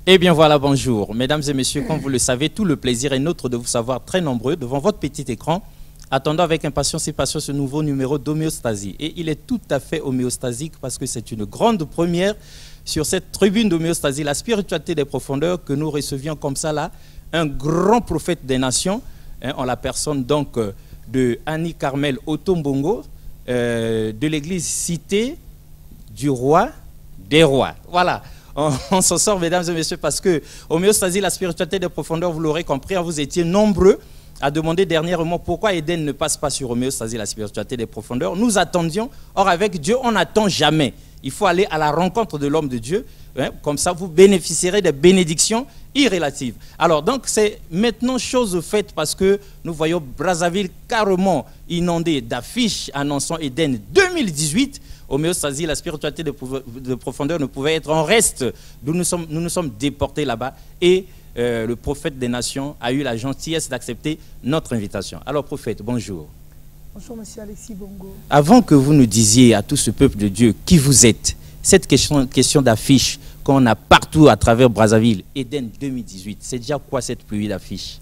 Eh bien voilà, bonjour. Mesdames et messieurs, comme vous le savez, tout le plaisir est nôtre de vous savoir très nombreux devant votre petit écran, attendant avec impatience et passion ce nouveau numéro d'homéostasie. Et il est tout à fait homéostasique parce que c'est une grande première sur cette tribune d'homéostasie, la spiritualité des profondeurs, que nous recevions comme ça là, un grand prophète des nations, en la personne donc de Annie Carmel Otombongo, de l'église Cité du Roi des Rois. Voilà. On s'en sort, mesdames et messieurs, parce que homéostasie, la spiritualité des profondeurs, vous l'aurez compris, vous étiez nombreux à demander dernièrement pourquoi Eden ne passe pas sur homéostasie, la spiritualité des profondeurs. Nous attendions, or avec Dieu, on n'attend jamais. Il faut aller à la rencontre de l'homme de Dieu, hein, comme ça vous bénéficierez des bénédictions irrélatives. Alors donc c'est maintenant chose faite parce que nous voyons Brazzaville carrément inondée d'affiches annonçant Eden 2018. Homéostasie, la spiritualité de profondeur ne pouvait être en reste. Nous nous sommes déportés là-bas et le prophète des nations a eu la gentillesse d'accepter notre invitation. Alors prophète, bonjour. Bonjour monsieur Alexis Bongo. Avant que vous nous disiez à tout ce peuple de Dieu qui vous êtes, cette question d'affiche qu'on a partout à travers Brazzaville, Eden 2018, c'est déjà quoi cette pluie d'affiches?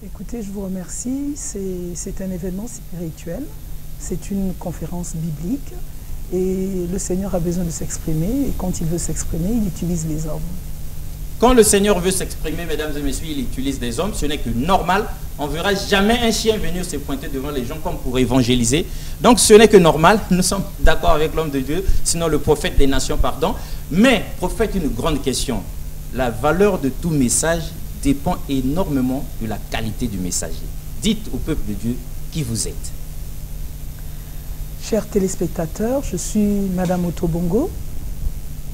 Écoutez, je vous remercie. C'est un événement spirituel, c'est une conférence biblique. Et le Seigneur a besoin de s'exprimer, et quand il veut s'exprimer, il utilise les hommes. Quand le Seigneur veut s'exprimer, mesdames et messieurs, il utilise des hommes, ce n'est que normal. On ne verra jamais un chien venir se pointer devant les gens comme pour évangéliser. Donc ce n'est que normal, nous sommes d'accord avec l'homme de Dieu, sinon le prophète des nations, pardon. Mais, prophète, une grande question. La valeur de tout message dépend énormément de la qualité du messager. Dites au peuple de Dieu qui vous êtes. Chers téléspectateurs, je suis Madame Otobongo,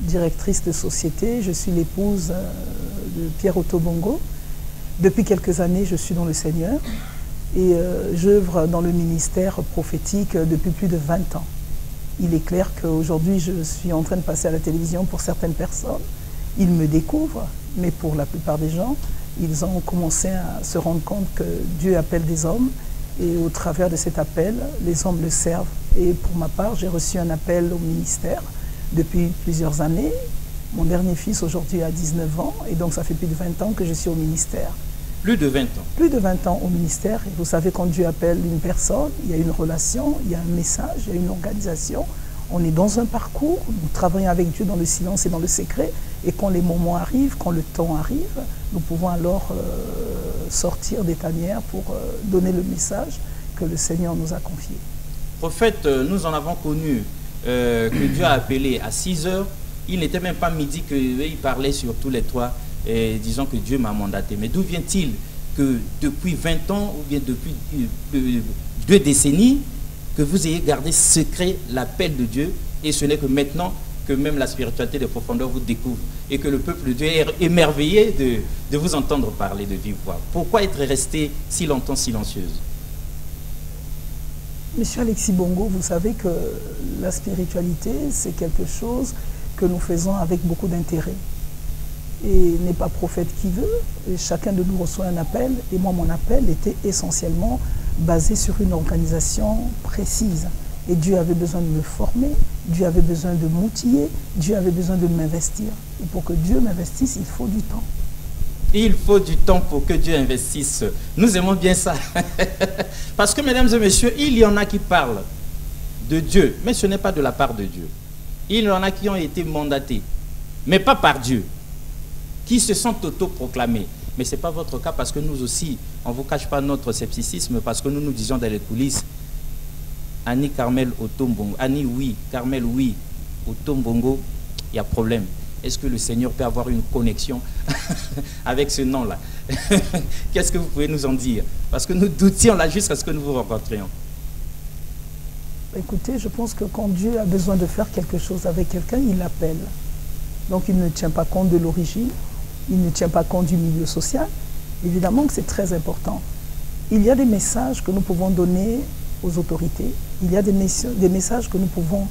directrice de société. Je suis l'épouse de Pierre Otobongo. Depuis quelques années, je suis dans le Seigneur et j'œuvre dans le ministère prophétique depuis plus de 20 ans. Il est clair qu'aujourd'hui, je suis en train de passer à la télévision pour certaines personnes. Ils me découvrent, mais pour la plupart des gens, ils ont commencé à se rendre compte que Dieu appelle des hommes et au travers de cet appel, les hommes le servent. Et pour ma part, j'ai reçu un appel au ministère depuis plusieurs années. Mon dernier fils aujourd'hui a 19 ans et donc ça fait plus de 20 ans que je suis au ministère. Plus de 20 ans? Plus de 20 ans au ministère. Et vous savez, quand Dieu appelle une personne, il y a une relation, il y a un message, il y a une organisation. On est dans un parcours, nous travaillons avec Dieu dans le silence et dans le secret. Et quand les moments arrivent, quand le temps arrive, nous pouvons alors sortir des tanières pour donner le message que le Seigneur nous a confié. Prophète, nous en avons connu que Dieu a appelé à 6 heures. Il n'était même pas midi qu'il parlait sur tous les toits, disons que Dieu m'a mandaté. Mais d'où vient-il que depuis 20 ans ou bien depuis 2 décennies, que vous ayez gardé secret l'appel de Dieu et ce n'est que maintenant que même la spiritualité des profondeurs vous découvre et que le peuple de Dieu est émerveillé de vous entendre parler de vive voix. Pourquoi être resté si longtemps silencieuse? Monsieur Alexis Bongo, vous savez que la spiritualité, c'est quelque chose que nous faisons avec beaucoup d'intérêt. Et n'est pas prophète qui veut, et chacun de nous reçoit un appel, et moi mon appel était essentiellement basé sur une organisation précise. Et Dieu avait besoin de me former, Dieu avait besoin de m'outiller, Dieu avait besoin de m'investir. Et pour que Dieu m'investisse, il faut du temps. Il faut du temps pour que Dieu investisse. Nous aimons bien ça. Parce que, mesdames et messieurs, il y en a qui parlent de Dieu, mais ce n'est pas de la part de Dieu. Il y en a qui ont été mandatés, mais pas par Dieu, qui se sont autoproclamés. Mais ce n'est pas votre cas parce que nous aussi, on ne vous cache pas notre scepticisme parce que nous nous disons dans les coulisses, Annie Carmel Otombongo, Annie oui, Carmel oui, Otombongo, il y a problème. Est-ce que le Seigneur peut avoir une connexion avec ce nom-là? Qu'est-ce que vous pouvez nous en dire? Parce que nous doutions là jusqu'à ce que nous vous rencontrions. Écoutez, je pense que quand Dieu a besoin de faire quelque chose avec quelqu'un, il l'appelle. Donc il ne tient pas compte de l'origine, il ne tient pas compte du milieu social. Évidemment que c'est très important. Il y a des messages que nous pouvons donner aux autorités, il y a des messages que nous pouvons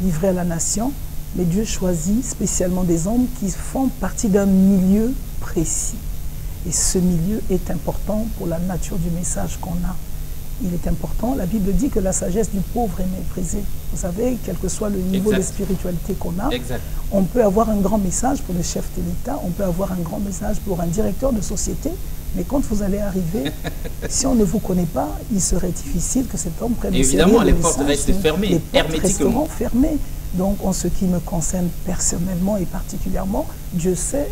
livrer à la nation, mais Dieu choisit spécialement des hommes qui font partie d'un milieu précis. Et ce milieu est important pour la nature du message qu'on a. il est important. La Bible dit que la sagesse du pauvre est méprisée. Vous savez, quel que soit le niveau de spiritualité qu'on a, on peut avoir un grand message pour le chef de l'État, on peut avoir un grand message pour un directeur de société, mais quand vous allez arriver, si on ne vous connaît pas, il serait difficile que cet homme prenne le sérieux. Évidemment, les portes restent fermées, les portes resteront fermées. Donc, en ce qui me concerne personnellement et particulièrement, Dieu sait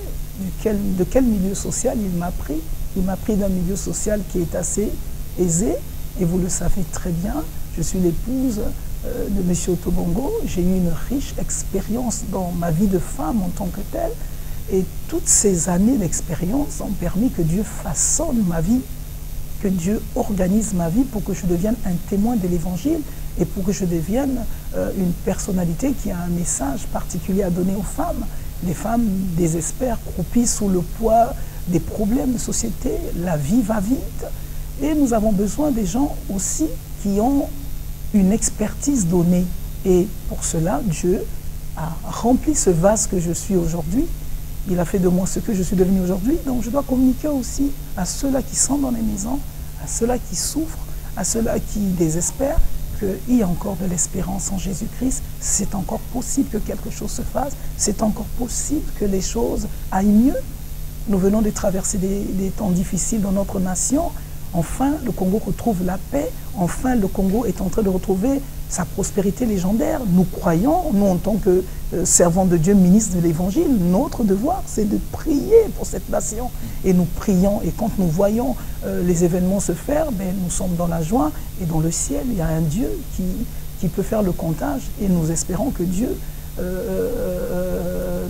de quel milieu social il m'a pris. Il m'a pris d'un milieu social qui est assez aisé, et vous le savez très bien, je suis l'épouse de M. Otobongo. J'ai eu une riche expérience dans ma vie de femme en tant que telle, et toutes ces années d'expérience ont permis que Dieu façonne ma vie, que Dieu organise ma vie pour que je devienne un témoin de l'Évangile et pour que je devienne une personnalité qui a un message particulier à donner aux femmes. Les femmes désespèrent, croupissent sous le poids des problèmes de société, la vie va vite, et nous avons besoin des gens aussi qui ont une expertise donnée. Et pour cela, Dieu a rempli ce vase que je suis aujourd'hui. Il a fait de moi ce que je suis devenu aujourd'hui. Donc je dois communiquer aussi à ceux-là qui sont dans les maisons, à ceux-là qui souffrent, à ceux-là qui désespèrent, qu'il y a encore de l'espérance en Jésus-Christ. C'est encore possible que quelque chose se fasse. C'est encore possible que les choses aillent mieux. Nous venons de traverser des temps difficiles dans notre nation. Enfin, le Congo retrouve la paix. Enfin, le Congo est en train de retrouver sa prospérité légendaire. Nous croyons, nous en tant que servants de Dieu, ministres de l'Évangile, notre devoir, c'est de prier pour cette nation. Et nous prions, et quand nous voyons les événements se faire, ben, nous sommes dans la joie. Et dans le ciel, il y a un Dieu qui peut faire le comptage. Et nous espérons que Dieu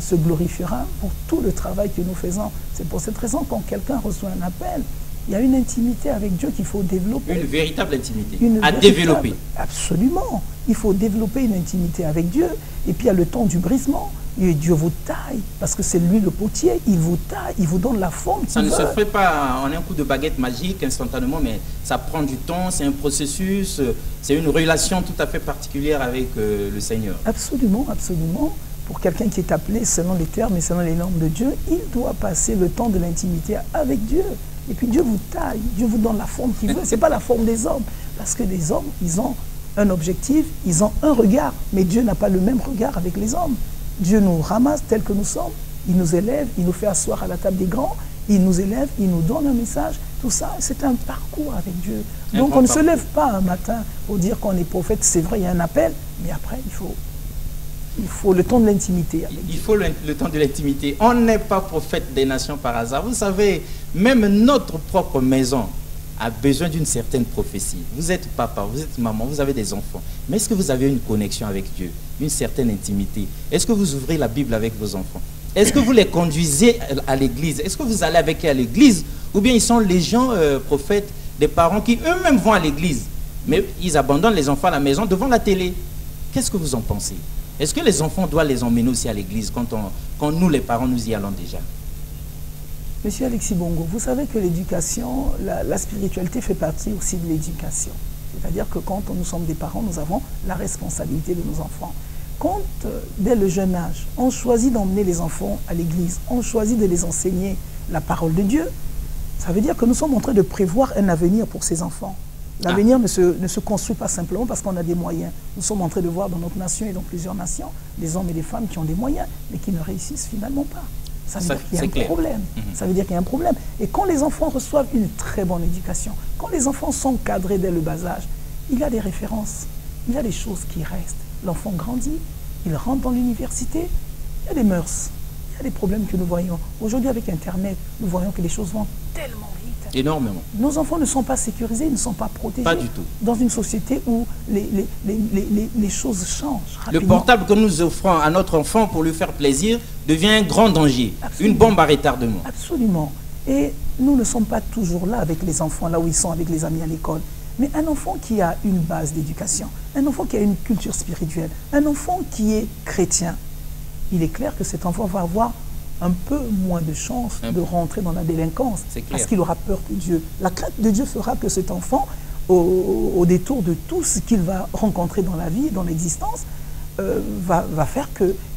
se glorifiera pour tout le travail que nous faisons. C'est pour cette raison, quand quelqu'un reçoit un appel, il y a une intimité avec Dieu qu'il faut développer. Une véritable intimité à développer. Absolument. Il faut développer une intimité avec Dieu. Et puis il y a le temps du brisement. Et Dieu vous taille, parce que c'est lui le potier. Il vous taille, il vous donne la forme. Ça ne se fait pas en un coup de baguette magique, instantanément, mais ça prend du temps, c'est un processus, c'est une relation tout à fait particulière avec le Seigneur. Absolument, absolument. Pour quelqu'un qui est appelé selon les termes et selon les normes de Dieu, il doit passer le temps de l'intimité avec Dieu. Et puis Dieu vous taille, Dieu vous donne la forme qu'il veut. Ce n'est pas la forme des hommes. Parce que les hommes, ils ont un objectif, ils ont un regard. Mais Dieu n'a pas le même regard avec les hommes. Dieu nous ramasse tels que nous sommes. Il nous élève, il nous fait asseoir à la table des grands. Il nous élève, il nous donne un message. Tout ça, c'est un parcours avec Dieu. Donc on ne se lève pas un matin pour dire qu'on est prophète. C'est vrai, il y a un appel. Mais après, il faut le temps de l'intimité. Il faut le temps de l'intimité. On n'est pas prophète des nations par hasard. Vous savez, même notre propre maison a besoin d'une certaine prophétie. Vous êtes papa, vous êtes maman, vous avez des enfants. Mais est-ce que vous avez une connexion avec Dieu, une certaine intimité? Est-ce que vous ouvrez la Bible avec vos enfants? Est-ce que vous les conduisez à l'église? Est-ce que vous allez avec eux à l'église? Ou bien ils sont les gens prophètes, des parents qui eux-mêmes vont à l'église, mais ils abandonnent les enfants à la maison devant la télé? Qu'est-ce que vous en pensez? Est-ce que les enfants doivent les emmener aussi à l'église quand nous, les parents, nous y allons déjà? Monsieur Alexis Bongo, vous savez que l'éducation, la spiritualité fait partie aussi de l'éducation. C'est-à-dire que quand nous sommes des parents, nous avons la responsabilité de nos enfants. Quand, dès le jeune âge, on choisit d'emmener les enfants à l'église, on choisit de les enseigner la parole de Dieu, ça veut dire que nous sommes en train de prévoir un avenir pour ces enfants. L'avenir ne se construit pas simplement parce qu'on a des moyens. Nous sommes en train de voir dans notre nation et dans plusieurs nations des hommes et des femmes qui ont des moyens, mais qui ne réussissent finalement pas. Ça veut dire qu'il y a un problème. Ça veut dire qu'il y a un problème. Et quand les enfants reçoivent une très bonne éducation, quand les enfants sont cadrés dès le bas âge, il y a des références, il y a des choses qui restent. L'enfant grandit, il rentre dans l'université, il y a des mœurs, il y a des problèmes que nous voyons. Aujourd'hui, avec Internet, nous voyons que les choses vont tellement vite. Énormément. Nos enfants ne sont pas sécurisés, ils ne sont pas protégés. Pas du tout. Dans une société où les choses changent rapidement. Le portable que nous offrons à notre enfant pour lui faire plaisir devient un grand danger. Absolument. Une bombe à retardement. Absolument. Et nous ne sommes pas toujours là avec les enfants, là où ils sont avec les amis à l'école. Mais un enfant qui a une base d'éducation, un enfant qui a une culture spirituelle, un enfant qui est chrétien, il est clair que cet enfant va avoir un peu moins de chances de rentrer dans la délinquance parce qu'il aura peur de Dieu. La crainte de Dieu fera que cet enfant, au détour de tout ce qu'il va rencontrer dans la vie, dans l'existence, va faire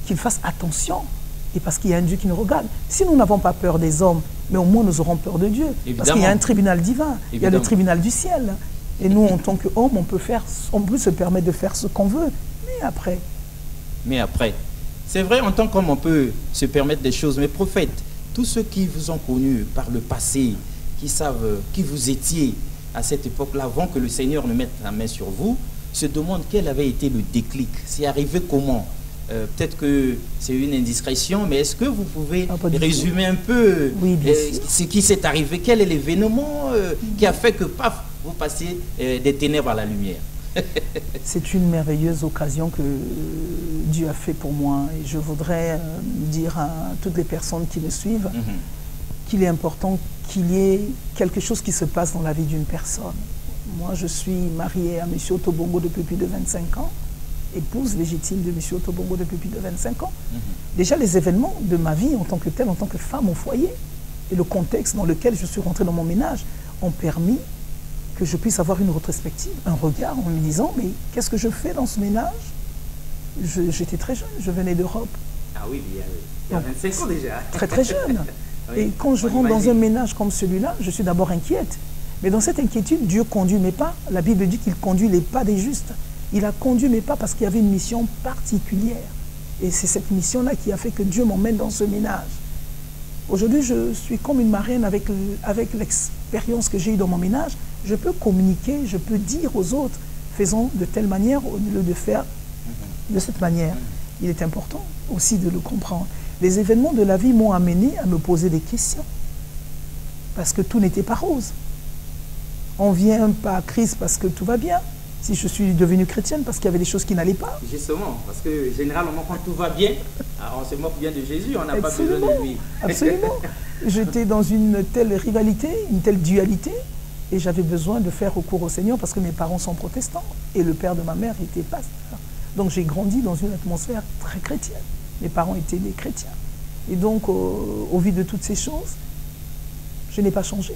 qu'il fasse attention. Et parce qu'il y a un Dieu qui nous regarde. Si nous n'avons pas peur des hommes, mais au moins nous aurons peur de Dieu. Évidemment. Parce qu'il y a un tribunal divin, il y a le tribunal du ciel. Et nous, en tant qu'hommes, on peut se permettre de faire ce qu'on veut. Mais après, c'est vrai, en tant qu'homme, on peut se permettre des choses. Mais prophète, tous ceux qui vous ont connu par le passé, qui savent qui vous étiez à cette époque-là, avant que le Seigneur ne mette la main sur vous, se demandent quel avait été le déclic. C'est arrivé comment? Peut-être que c'est une indiscrétion, mais est-ce que vous pouvez résumer un peu ce qui s'est arrivé? Quel est l'événement qui a fait que, paf, vous passiez des ténèbres à la lumière? C'est une merveilleuse occasion que Dieu a fait pour moi. Et je voudrais dire à toutes les personnes qui me suivent qu'il est important qu'il y ait quelque chose qui se passe dans la vie d'une personne. Moi, je suis mariée à M. Otobongo depuis plus de 25 ans, épouse légitime de M. Otobongo depuis plus de 25 ans. Déjà, les événements de ma vie en tant que telle, en tant que femme au foyer, et le contexte dans lequel je suis rentrée dans mon ménage ont permis que je puisse avoir une rétrospective, un regard en me disant, mais qu'est-ce que je fais dans ce ménage? J'étais très jeune, je venais d'Europe. Ah oui, il y a 25 ans déjà. Très très jeune. Oui, et quand je rentre dans un ménage comme celui-là, je suis d'abord inquiète. Mais dans cette inquiétude, Dieu conduit mes pas. La Bible dit qu'il conduit les pas des justes. Il a conduit mes pas parce qu'il y avait une mission particulière. Et c'est cette mission-là qui a fait que Dieu m'emmène dans ce ménage. Aujourd'hui, je suis comme une marraine avec l'expérience que j'ai eue dans mon ménage. Je peux communiquer, je peux dire aux autres, faisons de telle manière au lieu de faire de cette manière. Il est important aussi de le comprendre. Les événements de la vie m'ont amené à me poser des questions. Parce que tout n'était pas rose. On ne vient pas à Christ parce que tout va bien. Si je suis devenue chrétienne, parce qu'il y avait des choses qui n'allaient pas. Justement, parce que généralement, quand tout va bien, on se moque bien de Jésus, on n'a pas besoin de lui. Absolument. J'étais dans une telle rivalité, une telle dualité, et j'avais besoin de faire recours au Seigneur parce que mes parents sont protestants et le père de ma mère était pasteur. Donc j'ai grandi dans une atmosphère très chrétienne. Mes parents étaient des chrétiens. Et donc, au vu de toutes ces choses, je n'ai pas changé.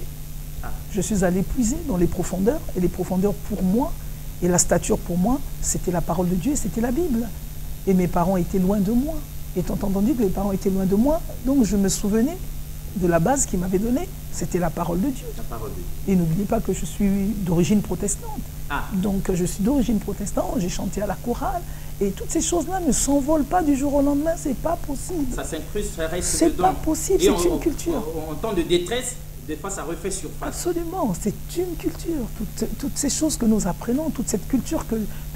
Je suis allé puiser dans les profondeurs, et les profondeurs pour moi, et la stature pour moi, c'était la parole de Dieu, c'était la Bible. Et mes parents étaient loin de moi. Étant entendu que les parents étaient loin de moi, donc je me souvenais de la base qu'ils m'avaient donnée, c'était la parole de Dieu. La parole de Dieu. Et n'oubliez pas que je suis d'origine protestante. Donc je suis d'origine protestante, j'ai chanté à la chorale, et toutes ces choses-là ne s'envolent pas du jour au lendemain, c'est pas possible. Ça s'incruste, ça reste c'est pas possible, c'est une culture. En temps de détresse, des fois ça refait surface. Absolument, c'est une culture. Toutes ces choses que nous apprenons, toute cette culture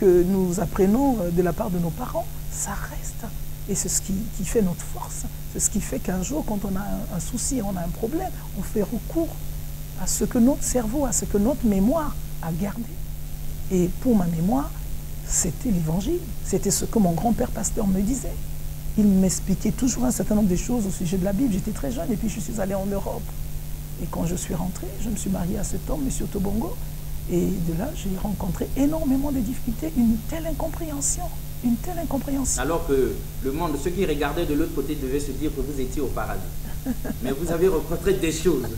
que nous apprenons de la part de nos parents, ça reste. Et c'est ce qui fait notre force. C'est ce qui fait qu'un jour, quand on a un souci, on a un problème, on fait recours à ce que notre cerveau, à ce que notre mémoire a gardé. Et pour ma mémoire, c'était l'évangile. C'était ce que mon grand-père pasteur me disait. Il m'expliquait toujours un certain nombre de choses au sujet de la Bible. J'étais très jeune et puis je suis allée en Europe. Et quand je suis rentrée, je me suis mariée à cet homme, M. Otobongo. Et de là, j'ai rencontré énormément de difficultés, une telle incompréhension. Une telle incompréhension. Alors que le monde, ceux qui regardaient de l'autre côté devaient se dire que vous étiez au paradis. Mais vous avez rencontré des choses.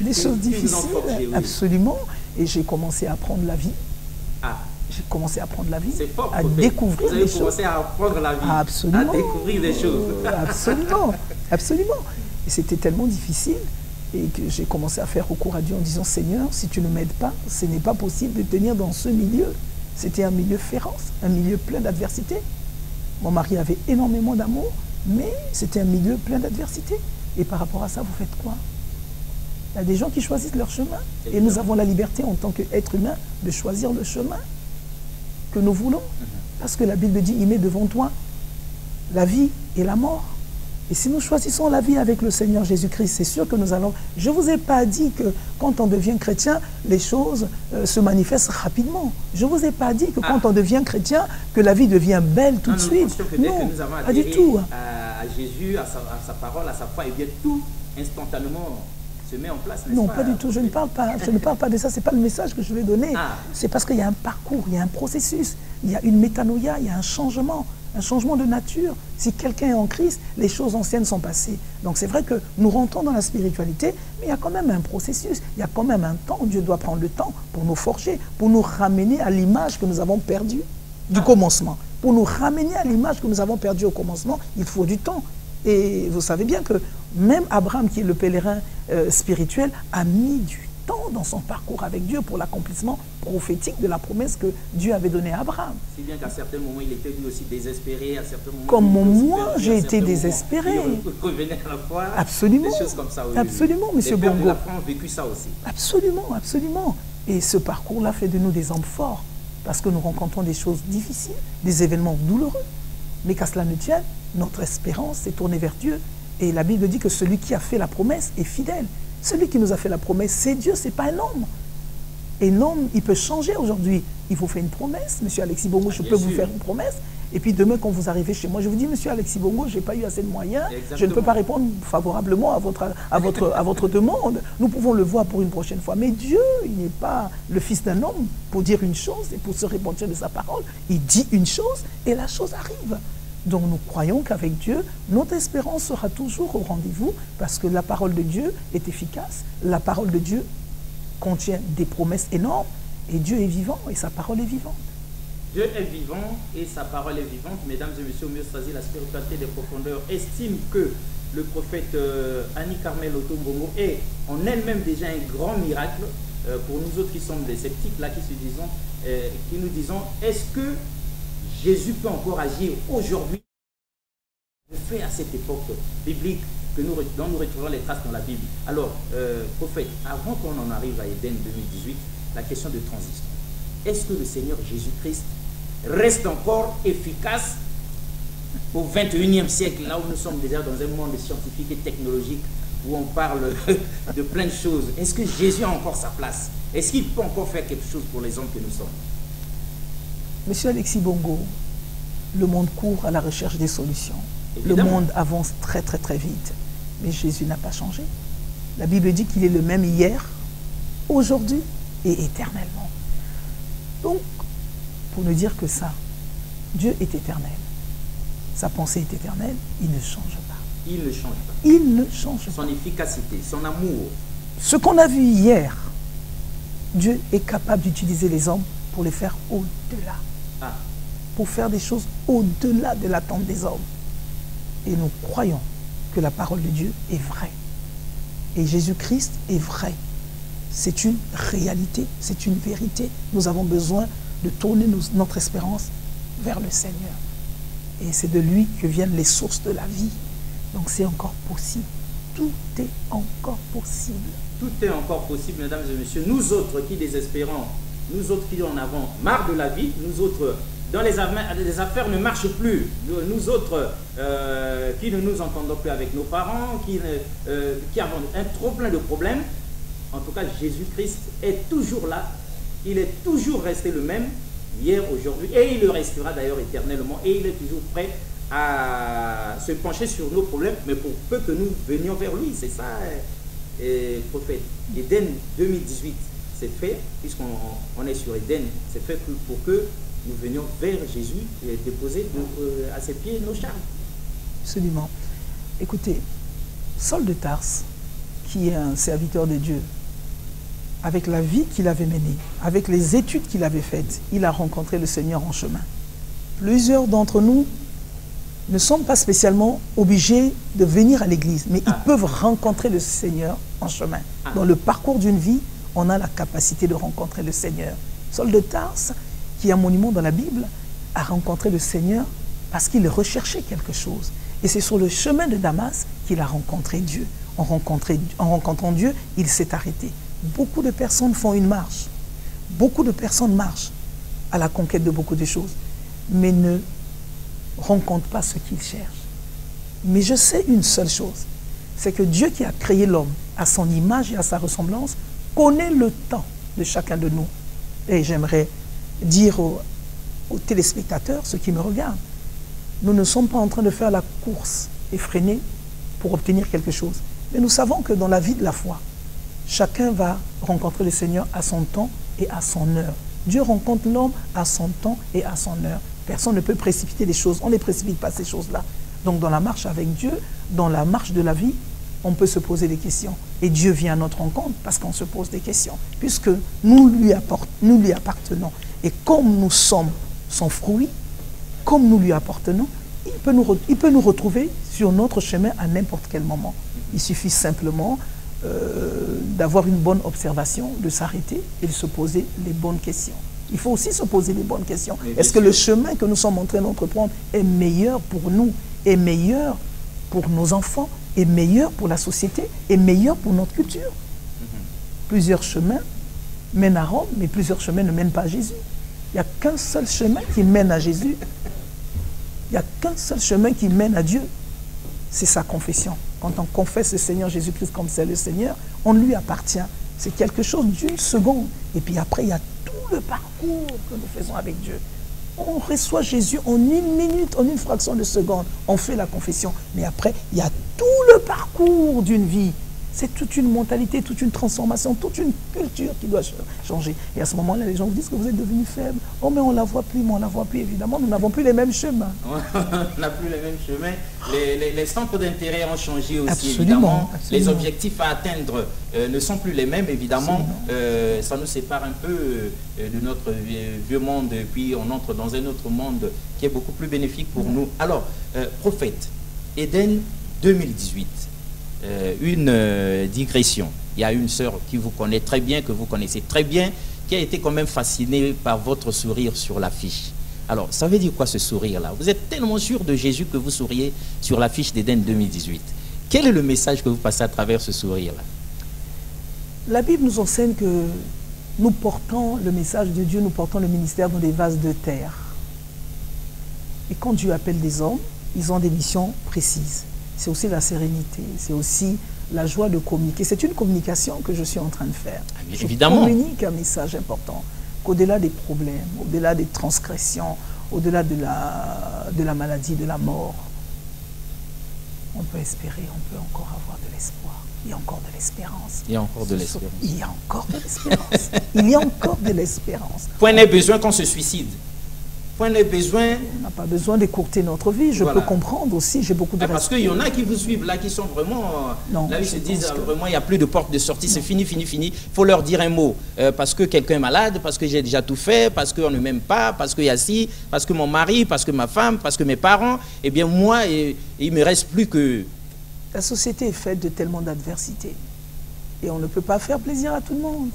Des choses difficiles, oui. Absolument. Et j'ai commencé à apprendre la vie. J'ai commencé à apprendre la vie, fort, à découvrir les choses. Vous avez commencé à apprendre la vie, absolument. à découvrir les choses. Absolument, absolument. Et c'était tellement difficile et que j'ai commencé à faire recours à Dieu en disant, Seigneur, si tu ne m'aides pas, ce n'est pas possible de tenir dans ce milieu. C'était un milieu féroce, un milieu plein d'adversité. Mon mari avait énormément d'amour, mais c'était un milieu plein d'adversité. Et par rapport à ça, vous faites quoi? Il y a des gens qui choisissent leur chemin. Et nous avons la liberté en tant qu'être humain de choisir le chemin que nous voulons. Parce que la Bible dit, il met devant toi la vie et la mort. Et si nous choisissons la vie avec le Seigneur Jésus-Christ, c'est sûr que nous allons... Je ne vous ai pas dit que quand on devient chrétien, les choses se manifestent rapidement. Je ne vous ai pas dit que quand on devient chrétien, que la vie devient belle tout de suite. Non, nous avons adhéré à Jésus, à sa parole, à sa foi, et bien tout instantanément se met en place. Non, pas du tout. Je ne parle pas de ça. Ce n'est pas le message que je vais donner. C'est parce qu'il y a un parcours, il y a un processus, il y a une métanoïa, il y a un changement de nature. Si quelqu'un est en Christ, les choses anciennes sont passées. Donc c'est vrai que nous rentrons dans la spiritualité, mais il y a quand même un processus, il y a quand même un temps. Dieu doit prendre le temps pour nous forger, pour nous ramener à l'image que nous avons perdue du commencement. Pour nous ramener à l'image que nous avons perdue au commencement, il faut du temps. Et vous savez bien que même Abraham, qui est le pèlerin spirituel, a mis du temps dans son parcours avec Dieu pour l'accomplissement prophétique de la promesse que Dieu avait donnée à Abraham. Si bien qu'à certains moments, il était lui aussi désespéré, à certains moments... Comme moi, j'ai été désespéré. Il revenait à la foi. Absolument. Des choses comme ça. Oui, absolument, oui. Monsieur Bongo. Les pères de la foi ont vécu ça aussi. Absolument, absolument. Et ce parcours-là fait de nous des hommes forts, parce que nous rencontrons des choses difficiles, des événements douloureux. Mais qu'à cela ne tienne, notre espérance est tournée vers Dieu. Et la Bible dit que celui qui a fait la promesse est fidèle. Celui qui nous a fait la promesse, c'est Dieu, ce n'est pas un homme. Et l'homme, il peut changer aujourd'hui. Il vous fait une promesse, Monsieur Alexis Bongo, je peux vous faire une promesse. Et puis demain, quand vous arrivez chez moi, je vous dis, Monsieur Alexis Bongo, je n'ai pas eu assez de moyens. Exactement. Je ne peux pas répondre favorablement à votre demande. Nous pouvons le voir pour une prochaine fois. Mais Dieu, il n'est pas le fils d'un homme pour dire une chose et pour se repentir de sa parole. Il dit une chose et la chose arrive. Donc nous croyons qu'avec Dieu, notre espérance sera toujours au rendez-vous parce que la parole de Dieu est efficace. La parole de Dieu contient des promesses énormes et Dieu est vivant et sa parole est vivante. Dieu est vivant et sa parole est vivante. Mesdames et messieurs, homéostasie, la spiritualité des profondeurs estime que le prophète Annie Carmel Otombongo est en elle-même déjà un grand miracle pour nous autres qui sommes des sceptiques, là, qui nous disons, est-ce que Jésus peut encore agir aujourd'hui, fait à cette époque biblique dont nous retrouvons les traces dans la Bible. Alors, prophète, avant qu'on en arrive à Éden 2018, la question de transition. Est-ce que le Seigneur Jésus-Christ reste encore efficace au 21e siècle, là où nous sommes déjà dans un monde scientifique et technologique, où on parle de plein de choses? Est-ce que Jésus a encore sa place? Est-ce qu'il peut encore faire quelque chose pour les hommes que nous sommes? Monsieur Alexis Bongo, le monde court à la recherche des solutions. Évidemment. Le monde avance très très très vite. Mais Jésus n'a pas changé. La Bible dit qu'il est le même hier, aujourd'hui et éternellement. Donc, pour ne dire que ça, Dieu est éternel. Sa pensée est éternelle, il ne change pas. Il ne change pas. Il ne change pas. Son efficacité, son amour. Ce qu'on a vu hier, Dieu est capable d'utiliser les hommes pour les faire au-delà. Pour faire des choses au-delà de l'attente des hommes. Et nous croyons que la parole de Dieu est vraie. Et Jésus-Christ est vrai. C'est une réalité, c'est une vérité. Nous avons besoin de tourner notre espérance vers le Seigneur. Et c'est de lui que viennent les sources de la vie. Donc c'est encore possible. Tout est encore possible. Tout est encore possible, mesdames et messieurs. Nous autres qui désespérons, nous autres qui en avons marre de la vie, nous autres dont les affaires ne marchent plus, nous autres qui ne nous entendons plus avec nos parents, qui avons un trop plein de problèmes, en tout cas Jésus-Christ est toujours là, il est toujours resté le même, hier, aujourd'hui, et il le restera d'ailleurs éternellement, et il est toujours prêt à se pencher sur nos problèmes, mais pour peu que nous venions vers lui, c'est ça, prophète. Éden 2018, c'est fait, puisqu'on est sur Éden, c'est fait pour que nous venions vers Jésus et déposer à ses pieds nos charges. Absolument. Écoutez, Saul de Tarse, qui est un serviteur de Dieu, avec la vie qu'il avait menée, avec les études qu'il avait faites, il a rencontré le Seigneur en chemin. Plusieurs d'entre nous ne sont pas spécialement obligés de venir à l'église, mais ils peuvent rencontrer le Seigneur en chemin. Dans le parcours d'une vie, on a la capacité de rencontrer le Seigneur. Saul de Tarse, qui est un monument dans la Bible, a rencontré le Seigneur parce qu'il recherchait quelque chose. Et c'est sur le chemin de Damas qu'il a rencontré Dieu. En rencontrant Dieu, il s'est arrêté. Beaucoup de personnes font une marche. Beaucoup de personnes marchent à la conquête de beaucoup de choses, mais ne rencontrent pas ce qu'ils cherchent. Mais je sais une seule chose, c'est que Dieu qui a créé l'homme à son image et à sa ressemblance connaît le temps de chacun de nous. Et j'aimerais dire aux téléspectateurs, ceux qui me regardent, nous ne sommes pas en train de faire la course effrénée pour obtenir quelque chose. Mais nous savons que dans la vie de la foi, chacun va rencontrer le Seigneur à son temps et à son heure. Dieu rencontre l'homme à son temps et à son heure. Personne ne peut précipiter les choses. On ne précipite pas ces choses-là. Donc dans la marche avec Dieu, dans la marche de la vie, on peut se poser des questions. Et Dieu vient à notre rencontre parce qu'on se pose des questions. Puisque nous lui appartenons. Et comme nous sommes son fruit, comme nous lui appartenons, il peut nous retrouver sur notre chemin à n'importe quel moment. Il suffit simplement d'avoir une bonne observation, de s'arrêter et de se poser les bonnes questions. Il faut aussi se poser les bonnes questions. Est-ce que le chemin que nous sommes en train d'entreprendre est meilleur pour nous, est meilleur pour nos enfants, est meilleur pour la société, est meilleur pour notre culture? Plusieurs chemins mènent à Rome, mais plusieurs chemins ne mènent pas à Jésus. Il n'y a qu'un seul chemin qui mène à Jésus. Il n'y a qu'un seul chemin qui mène à Dieu. C'est sa confession. Quand on confesse le Seigneur Jésus-Christ comme c'est le Seigneur, on lui appartient. C'est quelque chose d'une seconde. Et puis après, il y a tout le parcours que nous faisons avec Dieu. On reçoit Jésus en 1 minute, en une fraction de seconde. On fait la confession. Mais après, il y a tout le parcours d'une vie. C'est toute une mentalité, toute une transformation, toute une culture qui doit changer. Et à ce moment-là, les gens vous disent que vous êtes devenu faible. Oh, mais on ne la voit plus, mais on ne la voit plus. Évidemment, nous n'avons plus les mêmes chemins. On n'a plus les mêmes chemins. Les centres d'intérêt ont changé aussi, absolument, évidemment. absolument. Les objectifs à atteindre ne sont plus les mêmes, évidemment. Ça nous sépare un peu de notre vieux monde. Et puis, on entre dans un autre monde qui est beaucoup plus bénéfique pour nous. Alors, prophète, Eden 2018. Une digression. Il y a une sœur qui vous connaît très bien, que vous connaissez très bien, qui a été quand même fascinée par votre sourire sur l'affiche. Alors, ça veut dire quoi ce sourire-là? Vous êtes tellement sûr de Jésus que vous souriez sur l'affiche d'Eden 2018. Quel est le message que vous passez à travers ce sourire-là? La Bible nous enseigne que nous portons le message de Dieu, nous portons le ministère dans des vases de terre. Et quand Dieu appelle des hommes, ils ont des missions précises. C'est aussi la sérénité, c'est aussi la joie de communiquer. C'est une communication que je suis en train de faire. Évidemment. Je communique un message important, qu'au-delà des problèmes, au-delà des transgressions, au-delà de la maladie, de la mort, on peut espérer, on peut encore avoir de l'espoir. Il y a encore de l'espérance. Il y a encore de l'espérance. Il y a encore de l'espérance. Il y a encore de l'espérance. Point n'est besoin qu'on se suicide. Point n'est besoin... On n'a pas besoin d'écourter notre vie. Je peux comprendre aussi, j'ai beaucoup de respect. Parce qu'il y en a qui vous suivent là, qui sont vraiment... Non, là, ils se disent, vraiment, il n'y a plus de porte de sortie, c'est fini, fini, fini. Il faut leur dire un mot. Parce que quelqu'un est malade, parce que j'ai déjà tout fait, parce qu'on ne m'aime pas, parce qu'il y a ci, parce que mon mari, parce que ma femme, parce que mes parents. Eh bien, moi, il ne me reste plus que... La société est faite de tellement d'adversité. Et on ne peut pas faire plaisir à tout le monde.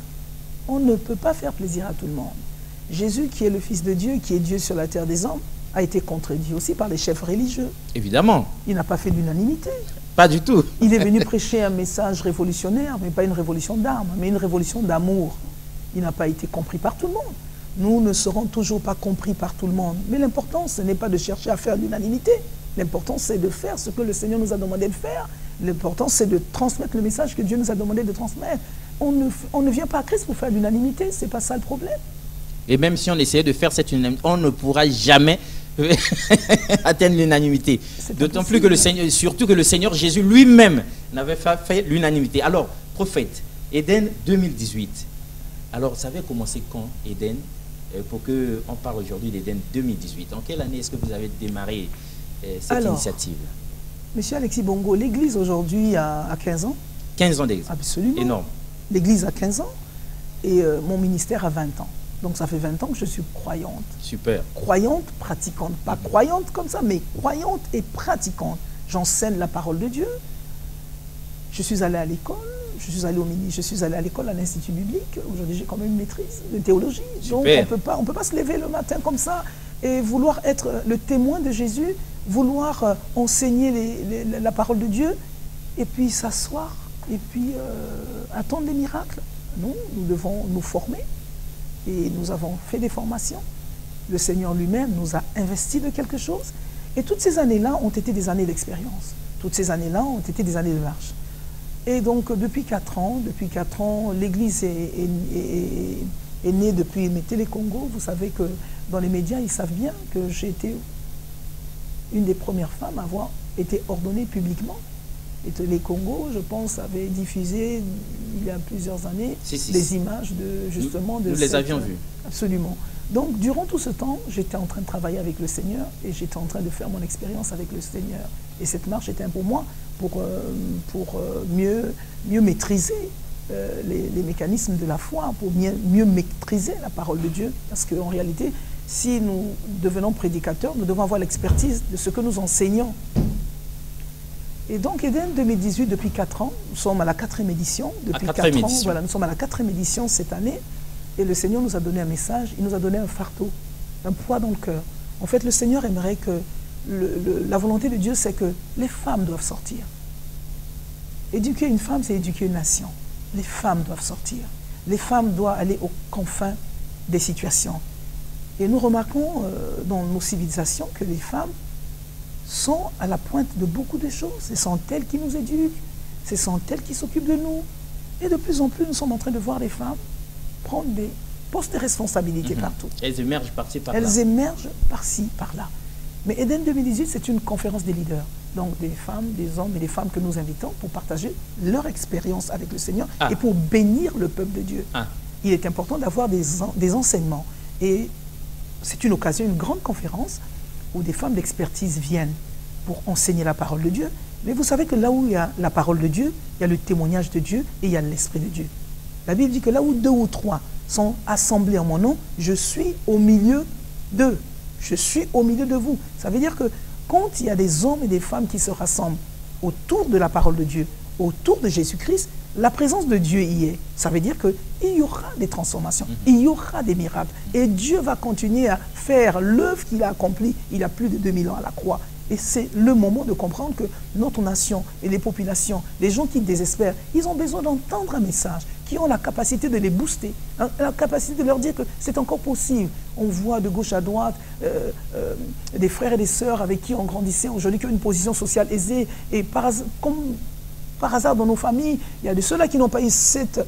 On ne peut pas faire plaisir à tout le monde. Jésus, qui est le Fils de Dieu, qui est Dieu sur la terre des hommes, a été contredit aussi par les chefs religieux. Évidemment. Il n'a pas fait d'unanimité. Pas du tout. Il est venu prêcher un message révolutionnaire, mais pas une révolution d'armes, mais une révolution d'amour. Il n'a pas été compris par tout le monde. Nous ne serons toujours pas compris par tout le monde. Mais l'important, ce n'est pas de chercher à faire l'unanimité. L'important, c'est de faire ce que le Seigneur nous a demandé de faire. L'important, c'est de transmettre le message que Dieu nous a demandé de transmettre. On ne vient pas à Christ pour faire l'unanimité, ce n'est pas ça le problème. Et même si on essayait de faire cette unanimité, on ne pourra jamais atteindre l'unanimité. D'autant plus que le Seigneur, surtout que le Seigneur Jésus lui-même n'avait pas fait l'unanimité. Alors, prophète, Eden 2018. Alors, ça avait commencé quand, Eden, pour qu'on parle aujourd'hui d'Eden 2018? En quelle année est-ce que vous avez démarré cette initiative? Monsieur Alexis Bongo, l'Église aujourd'hui a 15 ans. 15 ans d'église. Absolument. Énorme. L'Église a 15 ans et mon ministère a 20 ans. Donc ça fait 20 ans que je suis croyante. Super. Croyante, pratiquante. Pas croyante comme ça, mais croyante et pratiquante. J'enseigne la parole de Dieu. Je suis allée à l'école. Je suis allée à l'école, à l'Institut biblique. Aujourd'hui, j'ai quand même une maîtrise de théologie. Super. Donc on peut pas se lever le matin comme ça et vouloir être le témoin de Jésus, vouloir enseigner la parole de Dieu et puis s'asseoir et puis attendre les miracles. Non, nous devons nous former. Et nous avons fait des formations. Le Seigneur lui-même nous a investi de quelque chose. Et toutes ces années-là ont été des années d'expérience. Toutes ces années-là ont été des années de marche. Et donc, depuis 4 ans, l'Église est née depuis mes Télé-Congo. Vous savez que dans les médias, ils savent bien que j'ai été une des premières femmes à avoir été ordonnée publiquement. Et Télé-Congo, je pense, avait diffusé il y a plusieurs années des images de justement de nous les avions vues. Absolument. Donc, durant tout ce temps, j'étais en train de travailler avec le Seigneur et j'étais en train de faire mon expérience avec le Seigneur. Et cette marche était pour moi pour mieux maîtriser les mécanismes de la foi, pour mieux maîtriser la parole de Dieu. Parce qu'en réalité, si nous devenons prédicateurs, nous devons avoir l'expertise de ce que nous enseignons. Et donc, Eden 2018, depuis 4 ans, nous sommes à la 4e édition. Depuis 4 ans, voilà, nous sommes à la 4e édition cette année. Et le Seigneur nous a donné un message, il nous a donné un fardeau, un poids dans le cœur. En fait, le Seigneur aimerait que, la volonté de Dieu, c'est que les femmes doivent sortir. Éduquer une femme, c'est éduquer une nation. Les femmes doivent sortir. Les femmes doivent aller aux confins des situations. Et nous remarquons dans nos civilisations que les femmes sont à la pointe de beaucoup de choses. Ce sont elles qui nous éduquent, ce sont elles qui s'occupent de nous. Et de plus en plus, nous sommes en train de voir les femmes prendre des postes de responsabilité partout. Elles émergent par-ci, par-là. Elles émergent par-ci, par-là. Mais Eden 2018, c'est une conférence des leaders. Donc des femmes, des hommes et des femmes que nous invitons pour partager leur expérience avec le Seigneur et pour bénir le peuple de Dieu. Il est important d'avoir des enseignements. Et c'est une occasion, une grande conférence où des femmes d'expertise viennent pour enseigner la parole de Dieu. Mais vous savez que là où il y a la parole de Dieu, il y a le témoignage de Dieu et il y a l'Esprit de Dieu. La Bible dit que là où 2 ou 3 sont assemblés en mon nom, je suis au milieu d'eux. Je suis au milieu de vous. Ça veut dire que quand il y a des hommes et des femmes qui se rassemblent autour de la parole de Dieu, autour de Jésus-Christ, la présence de Dieu y est. Ça veut dire qu'il y aura des transformations, il y aura des miracles. Et Dieu va continuer à faire l'œuvre qu'il a accomplie il y a plus de 2000 ans à la croix. Et c'est le moment de comprendre que notre nation et les populations, les gens qui désespèrent, ils ont besoin d'entendre un message, qui ont la capacité de les booster, la capacité de leur dire que c'est encore possible. On voit de gauche à droite des frères et des sœurs avec qui on grandissait aujourd'hui qui ont une position sociale aisée. Et comme par hasard dans nos familles, il y a de ceux-là qui n'ont pas eu cet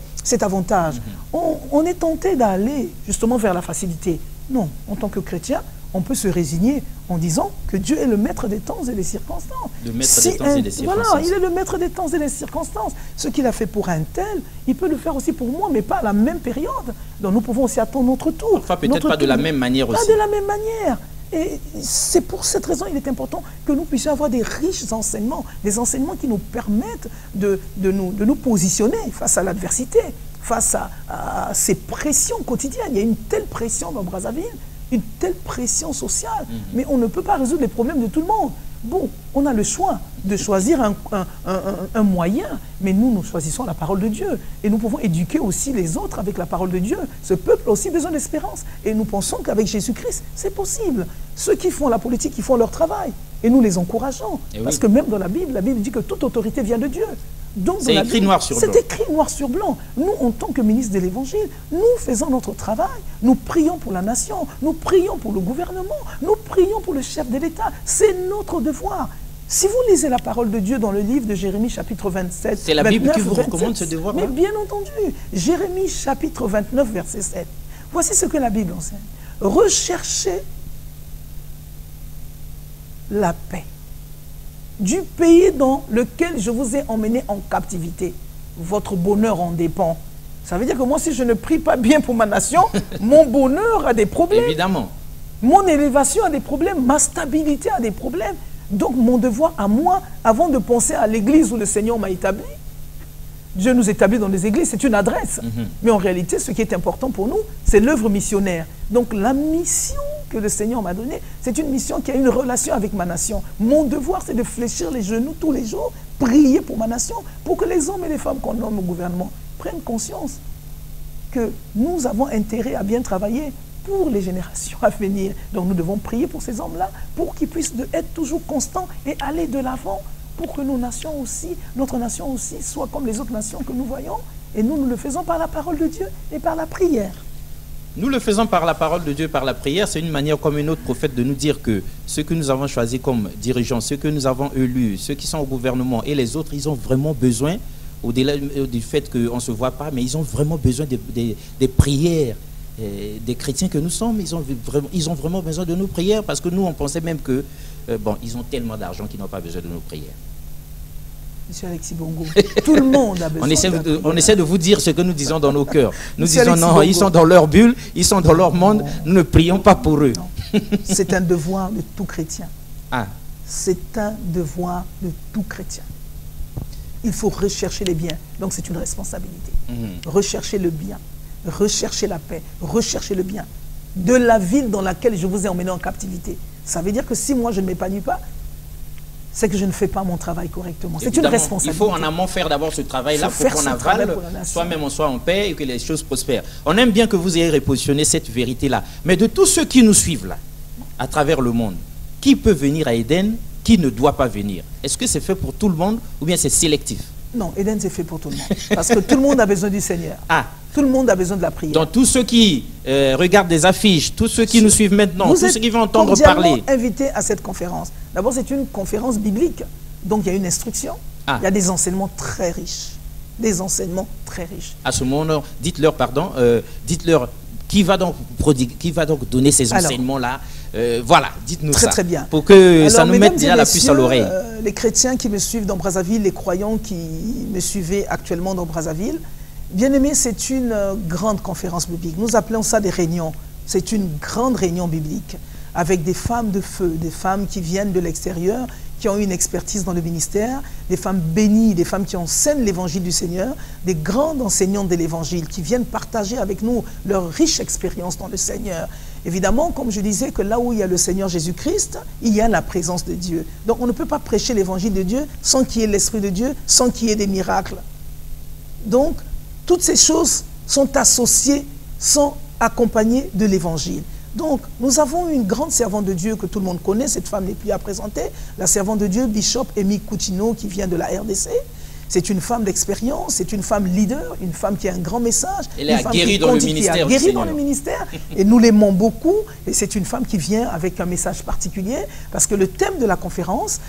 avantage. On est tenté d'aller justement vers la facilité. Non, en tant que chrétien, on peut se résigner en disant que Dieu est le maître des temps et des circonstances. Le maître des temps et des circonstances. Voilà, il est le maître des temps et des circonstances. Ce qu'il a fait pour un tel, il peut le faire aussi pour moi, mais pas à la même période. Donc nous pouvons aussi attendre notre tour. Enfin, peut-être pas de la même manière aussi. Pas de la même manière. Et c'est pour cette raison qu'il est important que nous puissions avoir des riches enseignements, des enseignements qui nous permettent de nous positionner face à l'adversité, face à ces pressions quotidiennes. Il y a une telle pression dans Brazzaville, une telle pression sociale, mais on ne peut pas résoudre les problèmes de tout le monde. Bon, on a le choix de choisir un moyen, mais nous choisissons la parole de Dieu. Et nous pouvons éduquer aussi les autres avec la parole de Dieu. Ce peuple a aussi besoin d'espérance. Et nous pensons qu'avec Jésus-Christ, c'est possible. Ceux qui font la politique, ils font leur travail. Et nous les encourageons. Parce que même dans la Bible dit que toute autorité vient de Dieu. C'est écrit noir sur blanc. C'est écrit noir sur blanc. Nous, en tant que ministres de l'Évangile, nous faisons notre travail. Nous prions pour la nation, nous prions pour le gouvernement, nous prions pour le chef de l'État. C'est notre devoir. Si vous lisez la parole de Dieu dans le livre de Jérémie chapitre 27, c'est la Bible qui vous recommande ce devoir. Mais bien entendu, Jérémie chapitre 29, verset 7. Voici ce que la Bible enseigne. Recherchez la paix du pays dans lequel je vous ai emmené en captivité. Votre bonheur en dépend. Ça veut dire que moi, si je ne prie pas bien pour ma nation, mon bonheur a des problèmes. Évidemment. Mon élévation a des problèmes, ma stabilité a des problèmes. Donc mon devoir à moi, avant de penser à l'église où le Seigneur m'a établi, Dieu nous établit dans des églises, c'est une adresse. Mais en réalité, ce qui est important pour nous, c'est l'œuvre missionnaire. Donc la mission que le Seigneur m'a donnée, c'est une mission qui a une relation avec ma nation. Mon devoir, c'est de fléchir les genoux tous les jours, prier pour ma nation, pour que les hommes et les femmes qu'on nomme au gouvernement prennent conscience que nous avons intérêt à bien travailler pour les générations à venir. Donc nous devons prier pour ces hommes-là, pour qu'ils puissent être toujours constants et aller de l'avant, pour que nos nations aussi, notre nation aussi, soit comme les autres nations que nous voyons. Et nous le faisons par la parole de Dieu et par la prière. Nous le faisons par la parole de Dieu, par la prière. C'est une manière comme une autre prophète de nous dire que ceux que nous avons choisis comme dirigeants, ceux que nous avons élus, ceux qui sont au gouvernement et les autres, ils ont vraiment besoin, au-delà du fait qu'on ne se voit pas, mais ils ont vraiment besoin des prières. Des chrétiens que nous sommes, ils ont vraiment besoin de nos prières, parce que nous, on pensait même que, bon, ils ont tellement d'argent qu'ils n'ont pas besoin de nos prières. Monsieur Alexis Bongo, tout le monde a besoin on essaie de vous dire ce que nous disons dans nos cœurs. Nous disons non, ils sont dans leur bulle, ils sont dans leur monde, nous ne prions pas pour eux. C'est un devoir de tout chrétien. Ah. C'est un devoir de tout chrétien. Il faut rechercher les biens, donc c'est une responsabilité. Rechercher le bien. Recherchez la paix, recherchez le bien de la ville dans laquelle je vous ai emmené en captivité. Ça veut dire que si moi je ne m'épanouis pas, c'est que je ne fais pas mon travail correctement. C'est une responsabilité. Il faut en amont faire d'abord ce travail-là pour qu'on avale, soi-même on soit en paix et que les choses prospèrent. On aime bien que vous ayez repositionné cette vérité-là. Mais de tous ceux qui nous suivent là, à travers le monde, qui peut venir à Eden, qui ne doit pas venir? Est-ce que c'est fait pour tout le monde ou bien c'est sélectif? Non, Eden c'est fait pour tout le monde. Parce que tout le monde a besoin du Seigneur. Ah. Tout le monde a besoin de la prière. Donc tous ceux qui regardent des affiches, tous ceux qui nous suivent maintenant, tous ceux qui vont entendre parler. Invités à cette conférence. D'abord, c'est une conférence biblique. Donc il y a une instruction. Ah. Il y a des enseignements très riches. Des enseignements très riches. À ce moment-là, dites-leur, dites-leur qui va donc donner ces enseignements-là. Voilà, dites-nous ça. Très bien. Pour que ça nous mette déjà la puce à l'oreille. Les chrétiens qui me suivent dans Brazzaville, les croyants qui me suivaient actuellement dans Brazzaville, bien-aimés, c'est une grande conférence biblique. Nous appelons ça des réunions. C'est une grande réunion biblique avec des femmes de feu, des femmes qui viennent de l'extérieur, qui ont une expertise dans le ministère, des femmes bénies, des femmes qui enseignent l'évangile du Seigneur, des grandes enseignantes de l'évangile qui viennent partager avec nous leur riche expérience dans le Seigneur. Évidemment, comme je disais, que là où il y a le Seigneur Jésus-Christ, il y a la présence de Dieu. Donc on ne peut pas prêcher l'évangile de Dieu sans qu'il y ait l'Esprit de Dieu, sans qu'il y ait des miracles. Donc, toutes ces choses sont associées, sont accompagnées de l'évangile. Donc, nous avons une grande servante de Dieu que tout le monde connaît, cette femme n'est plus à présenter, la servante de Dieu, Bishop Amy Coutinho, qui vient de la RDC. C'est une femme d'expérience, c'est une femme leader, une femme qui a un grand message. Elle est guérie dans le ministère. Guérie dans le ministère. Et nous l'aimons beaucoup. Et c'est une femme qui vient avec un message particulier. Parce que le thème de la conférence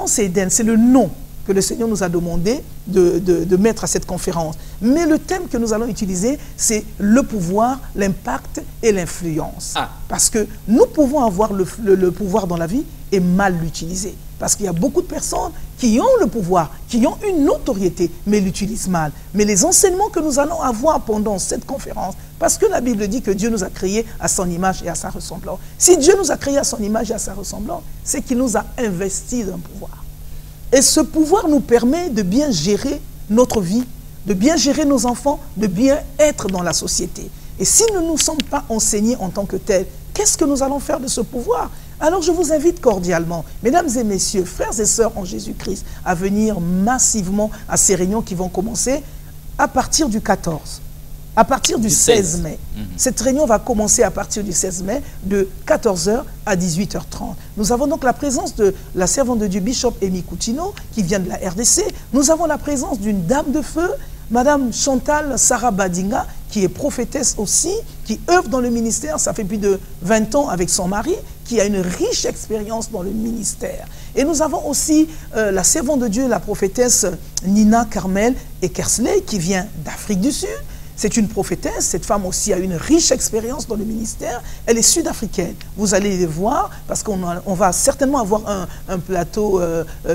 c'est Eden, c'est le nom que le Seigneur nous a demandé de mettre à cette conférence. Mais le thème que nous allons utiliser, c'est le pouvoir, l'impact et l'influence. Ah. Parce que nous pouvons avoir le pouvoir dans la vie et mal l'utiliser. Parce qu'il y a beaucoup de personnes qui ont le pouvoir, qui ont une autorité, mais l'utilisent mal. Mais les enseignements que nous allons avoir pendant cette conférence, parce que la Bible dit que Dieu nous a créés à son image et à sa ressemblance. Si Dieu nous a créés à son image et à sa ressemblance, c'est qu'il nous a investis d'un pouvoir. Et ce pouvoir nous permet de bien gérer notre vie, de bien gérer nos enfants, de bien être dans la société. Et si nous ne nous sommes pas enseignés en tant que tels, qu'est-ce que nous allons faire de ce pouvoir? Alors je vous invite cordialement, mesdames et messieurs, frères et sœurs en Jésus-Christ, à venir massivement à ces réunions qui vont commencer à partir du 14. À partir du 16 mai. Cette réunion va commencer à partir du 16 mai de 14h à 18h30. Nous avons donc la présence de la servante de Dieu, Bishop Amy Coutinho, qui vient de la RDC. Nous avons la présence d'une dame de feu, Madame Chantal Sarah Badinga, qui est prophétesse aussi, qui œuvre dans le ministère, ça fait plus de 20 ans avec son mari, qui a une riche expérience dans le ministère. Et nous avons aussi la servante de Dieu, la prophétesse Nina Carmel et Kersley, qui vient d'Afrique du Sud. C'est une prophétesse, cette femme aussi a une riche expérience dans le ministère. Elle est sud-africaine. Vous allez les voir parce qu'on va certainement avoir un plateau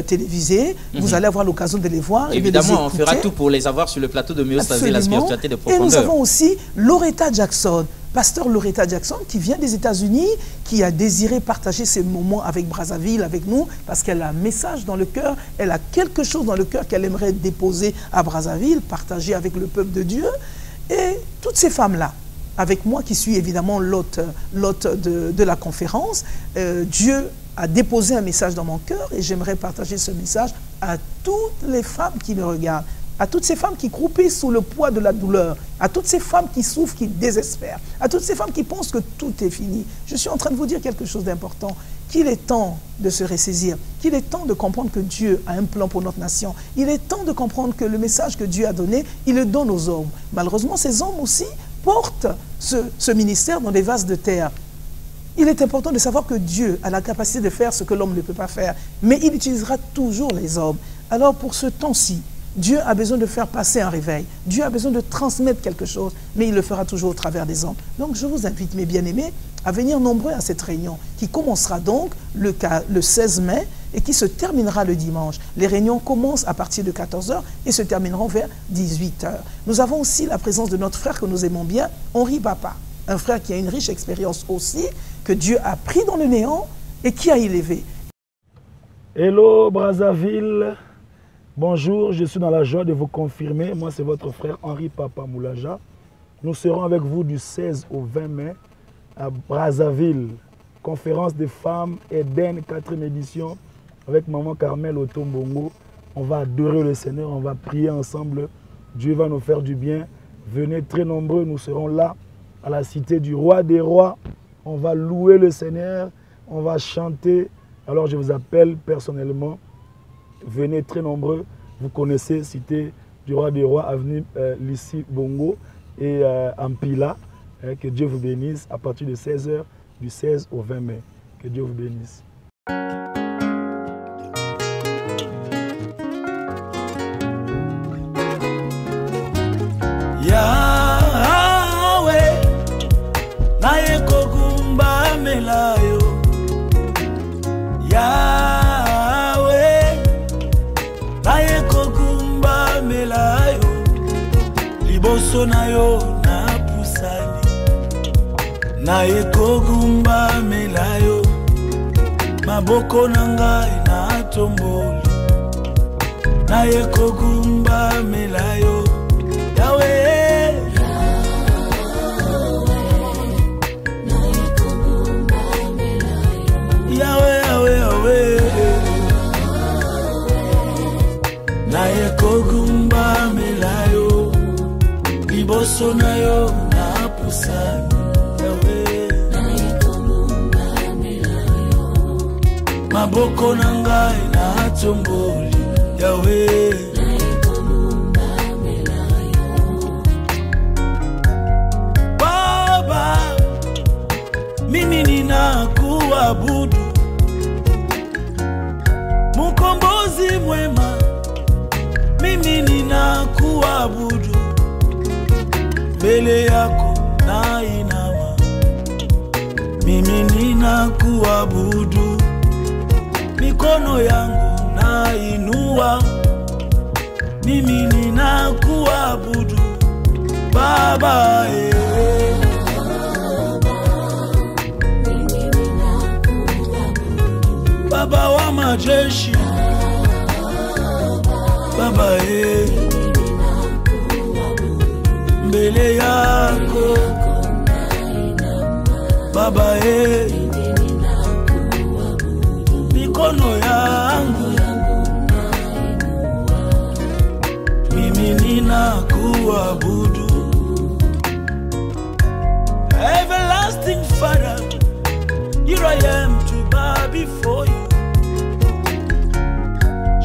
télévisé. Vous allez avoir l'occasion de les voir. Évidemment, on fera tout pour les avoir sur le plateau de Méostasie, la spiritualité de profondeur. Et nous avons aussi Loretta Jackson, pasteur Loretta Jackson, qui vient des États-Unis, qui a désiré partager ces moments avec Brazzaville, avec nous, parce qu'elle a un message dans le cœur, elle a quelque chose dans le cœur qu'elle aimerait déposer à Brazzaville, partager avec le peuple de Dieu. Et toutes ces femmes-là, avec moi qui suis évidemment l'hôte de la conférence, Dieu a déposé un message dans mon cœur et j'aimerais partager ce message à toutes les femmes qui me regardent, à toutes ces femmes qui croupissent sous le poids de la douleur, à toutes ces femmes qui souffrent, qui désespèrent, à toutes ces femmes qui pensent que tout est fini. Je suis en train de vous dire quelque chose d'important, qu'il est temps de se ressaisir, qu'il est temps de comprendre que Dieu a un plan pour notre nation. Il est temps de comprendre que le message que Dieu a donné, il le donne aux hommes. Malheureusement, ces hommes aussi portent ce ministère dans des vases de terre. Il est important de savoir que Dieu a la capacité de faire ce que l'homme ne peut pas faire, mais il utilisera toujours les hommes. Alors pour ce temps-ci, Dieu a besoin de faire passer un réveil. Dieu a besoin de transmettre quelque chose, mais il le fera toujours au travers des hommes. Donc je vous invite, mes bien-aimés, à venir nombreux à cette réunion qui commencera donc le 16 mai et qui se terminera le dimanche. Les réunions commencent à partir de 14h et se termineront vers 18h. Nous avons aussi la présence de notre frère que nous aimons bien, Henri Papa, un frère qui a une riche expérience aussi, que Dieu a pris dans le néant et qui a élevé. Hello Brazzaville, bonjour, je suis dans la joie de vous confirmer. Moi, c'est votre frère Henri Papa Moulaja. Nous serons avec vous du 16 au 20 mai à Brazzaville. Conférence des femmes, Eden, 4e édition. avec maman Carmel Otombongo. On va adorer le Seigneur, on va prier ensemble. Dieu va nous faire du bien. Venez très nombreux, nous serons là à la cité du roi des rois. On va louer le Seigneur, on va chanter. Alors je vous appelle personnellement. Venez très nombreux. Vous connaissez cité du roi des rois, avenue Lissi Bongo et Ampila. Que Dieu vous bénisse à partir de 16h du 16 au 20 mai. Que Dieu vous bénisse. Yahweh, naye kogumba melayo. Yahweh, naye kogumba melayo. Liboso nayo na pusani, naye kogumba melayo. Maboko nangai na tomboli, naye kogumba melayo. Yahweh, Yahweh, Yahweh, naye kogumba melayo. Liboso nayo na pusani. Yahweh, naye kogumba melayo. Maboko nangai na tomboli. Yahweh, mimi ninakuabudu, Mkombozi mwema. Mimi ninakuabudu, mbele yako na inama. Mimi ninakuabudu, mikono yangu na inua. Mimi ninakuabudu, Baba Baba wa majeshi, Baba mbele yako, Baba mikono yangu, mimi ninakuabudu. Everlasting Father, here I am to bow before you.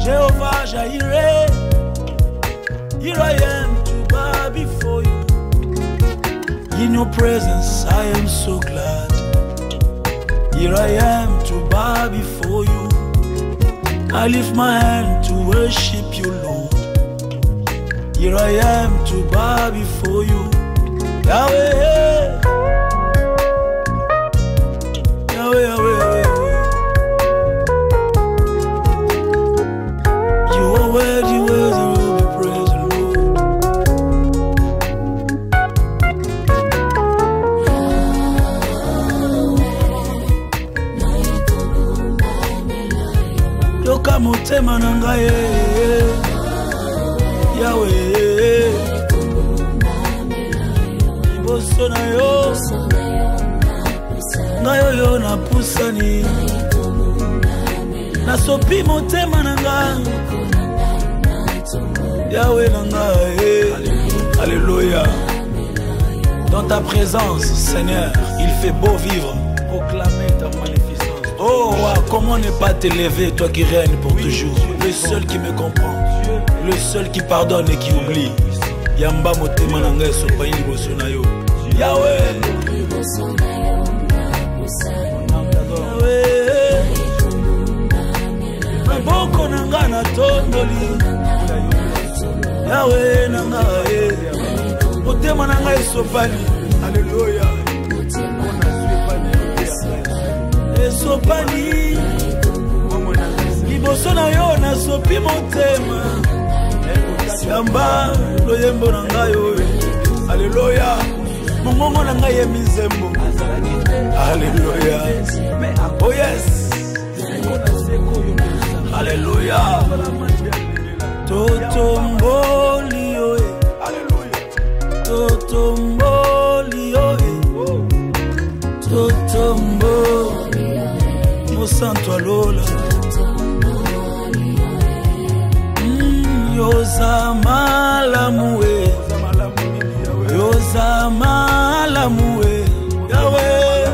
Jehovah Jireh, here I am to bow before you. In your presence I am so glad. Here I am to bow before you. I lift my hand to worship you, Lord. Here I am to bow before you. Yahweh, Yahweh, Yahweh. Worthy, worthy will be praised, Lord. Yoka motema nangaye, Yahweh. Liboso na yo, ngayo yo na pusani. Nasopi motema nangaye, Yahweh nangaye. Alléluia. Dans ta présence, Seigneur, il fait beau vivre. Proclamer ta magnificence. Oh roi, comment ne pas t'élever, toi qui règnes pour toujours. Le seul qui me comprend, le seul qui pardonne et qui oublie. Yamba motema nangaye sopa liboso na yo. Yahweh, maboko nanga na tondoli. Yahweh nangaye, motema nangaye sopani. Alléluia. Esopani, liboso na yo na sopi motema. Yamba loyembo nangayo. Alléluia. Mongongo nangaye mizembo. Alléluia. Oh yes. Alléluia. Totomboli oe. Alléluia. Totomboli oe. Totomboli. Mo santo alola. Yozamalamue, Yozamalamue, Yahweh,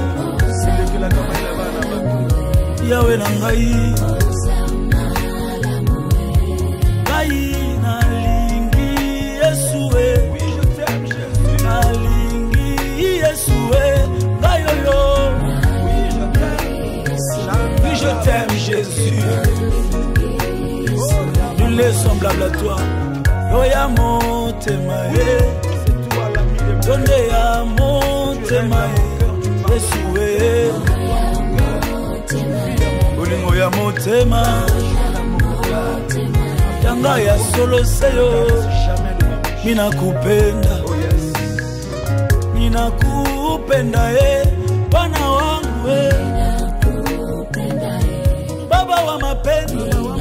Yahweh Nangai, Ngai nalingi Yesue, nalingi Yesue, Ngai yo, oui je t'aime Jésus, nul n'est semblable à toi, Yoya Montemae, Donde ya Montemae, Yesue. Olingo ya motema Yanga ya solo seyo Mina kupenda Bwana wangu Baba wa mapendo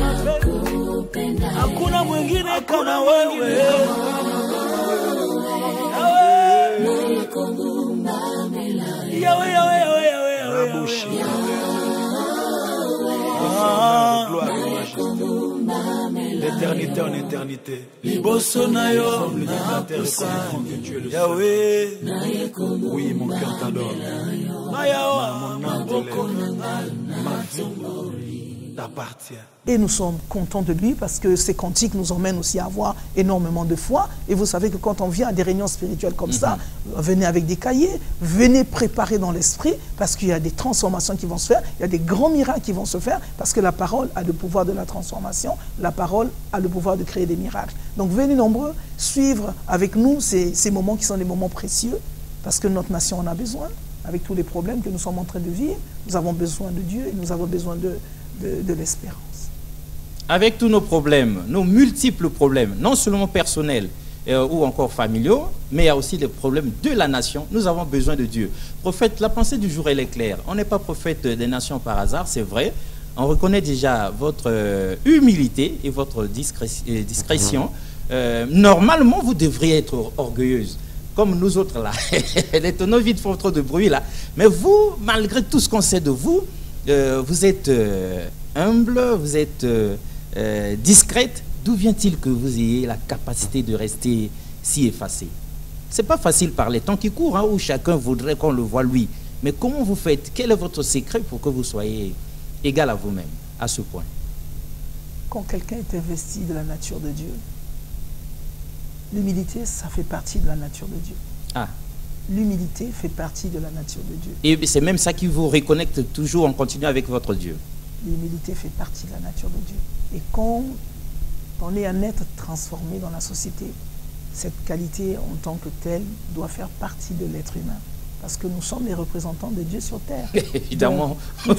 Hakuna mwingine kama wewe Yahweh d'éternité en éternité. Liboso na yo, Yahweh, oui mon cœur t'adore. Ma vie t'appartient. Et nous sommes contents de lui parce que ces cantiques nous emmènent aussi à avoir énormément de foi. Et vous savez que quand on vient à des réunions spirituelles comme ça, venez avec des cahiers, venez préparer dans l'esprit parce qu'il y a des transformations qui vont se faire, il y a des grands miracles qui vont se faire parce que la parole a le pouvoir de la transformation, la parole a le pouvoir de créer des miracles. Donc venez nombreux suivre avec nous ces moments qui sont des moments précieux parce que notre nation en a besoin. Avec tous les problèmes que nous sommes en train de vivre, nous avons besoin de Dieu et nous avons besoin de l'espérance. Avec tous nos problèmes, nos multiples problèmes, non seulement personnels ou encore familiaux, mais il y a aussi les problèmes de la nation, nous avons besoin de Dieu. Prophète, la pensée du jour, elle est claire. On n'est pas prophète des nations par hasard, c'est vrai. On reconnaît déjà votre humilité et votre discrétion. Normalement, vous devriez être orgueilleuse, comme nous autres là. Les tonneaux vides font trop de bruit là. Mais vous, malgré tout ce qu'on sait de vous, vous êtes humble, vous êtes discrète. D'où vient-il que vous ayez la capacité de rester si effacé? C'est pas facile par les temps qui courent, hein, où chacun voudrait qu'on le voie lui. Mais comment vous faites? Quel est votre secret pour que vous soyez égal à vous-même, à ce point? Quand quelqu'un est investi de la nature de Dieu, l'humilité, ça fait partie de la nature de Dieu. Ah. L'humilité fait partie de la nature de Dieu. Et c'est même ça qui vous reconnecte toujours en continuant avec votre Dieu. L'humilité fait partie de la nature de Dieu. Et quand on est un être transformé dans la société, cette qualité en tant que telle doit faire partie de l'être humain. Parce que nous sommes les représentants de Dieu sur terre. Évidemment. Donc,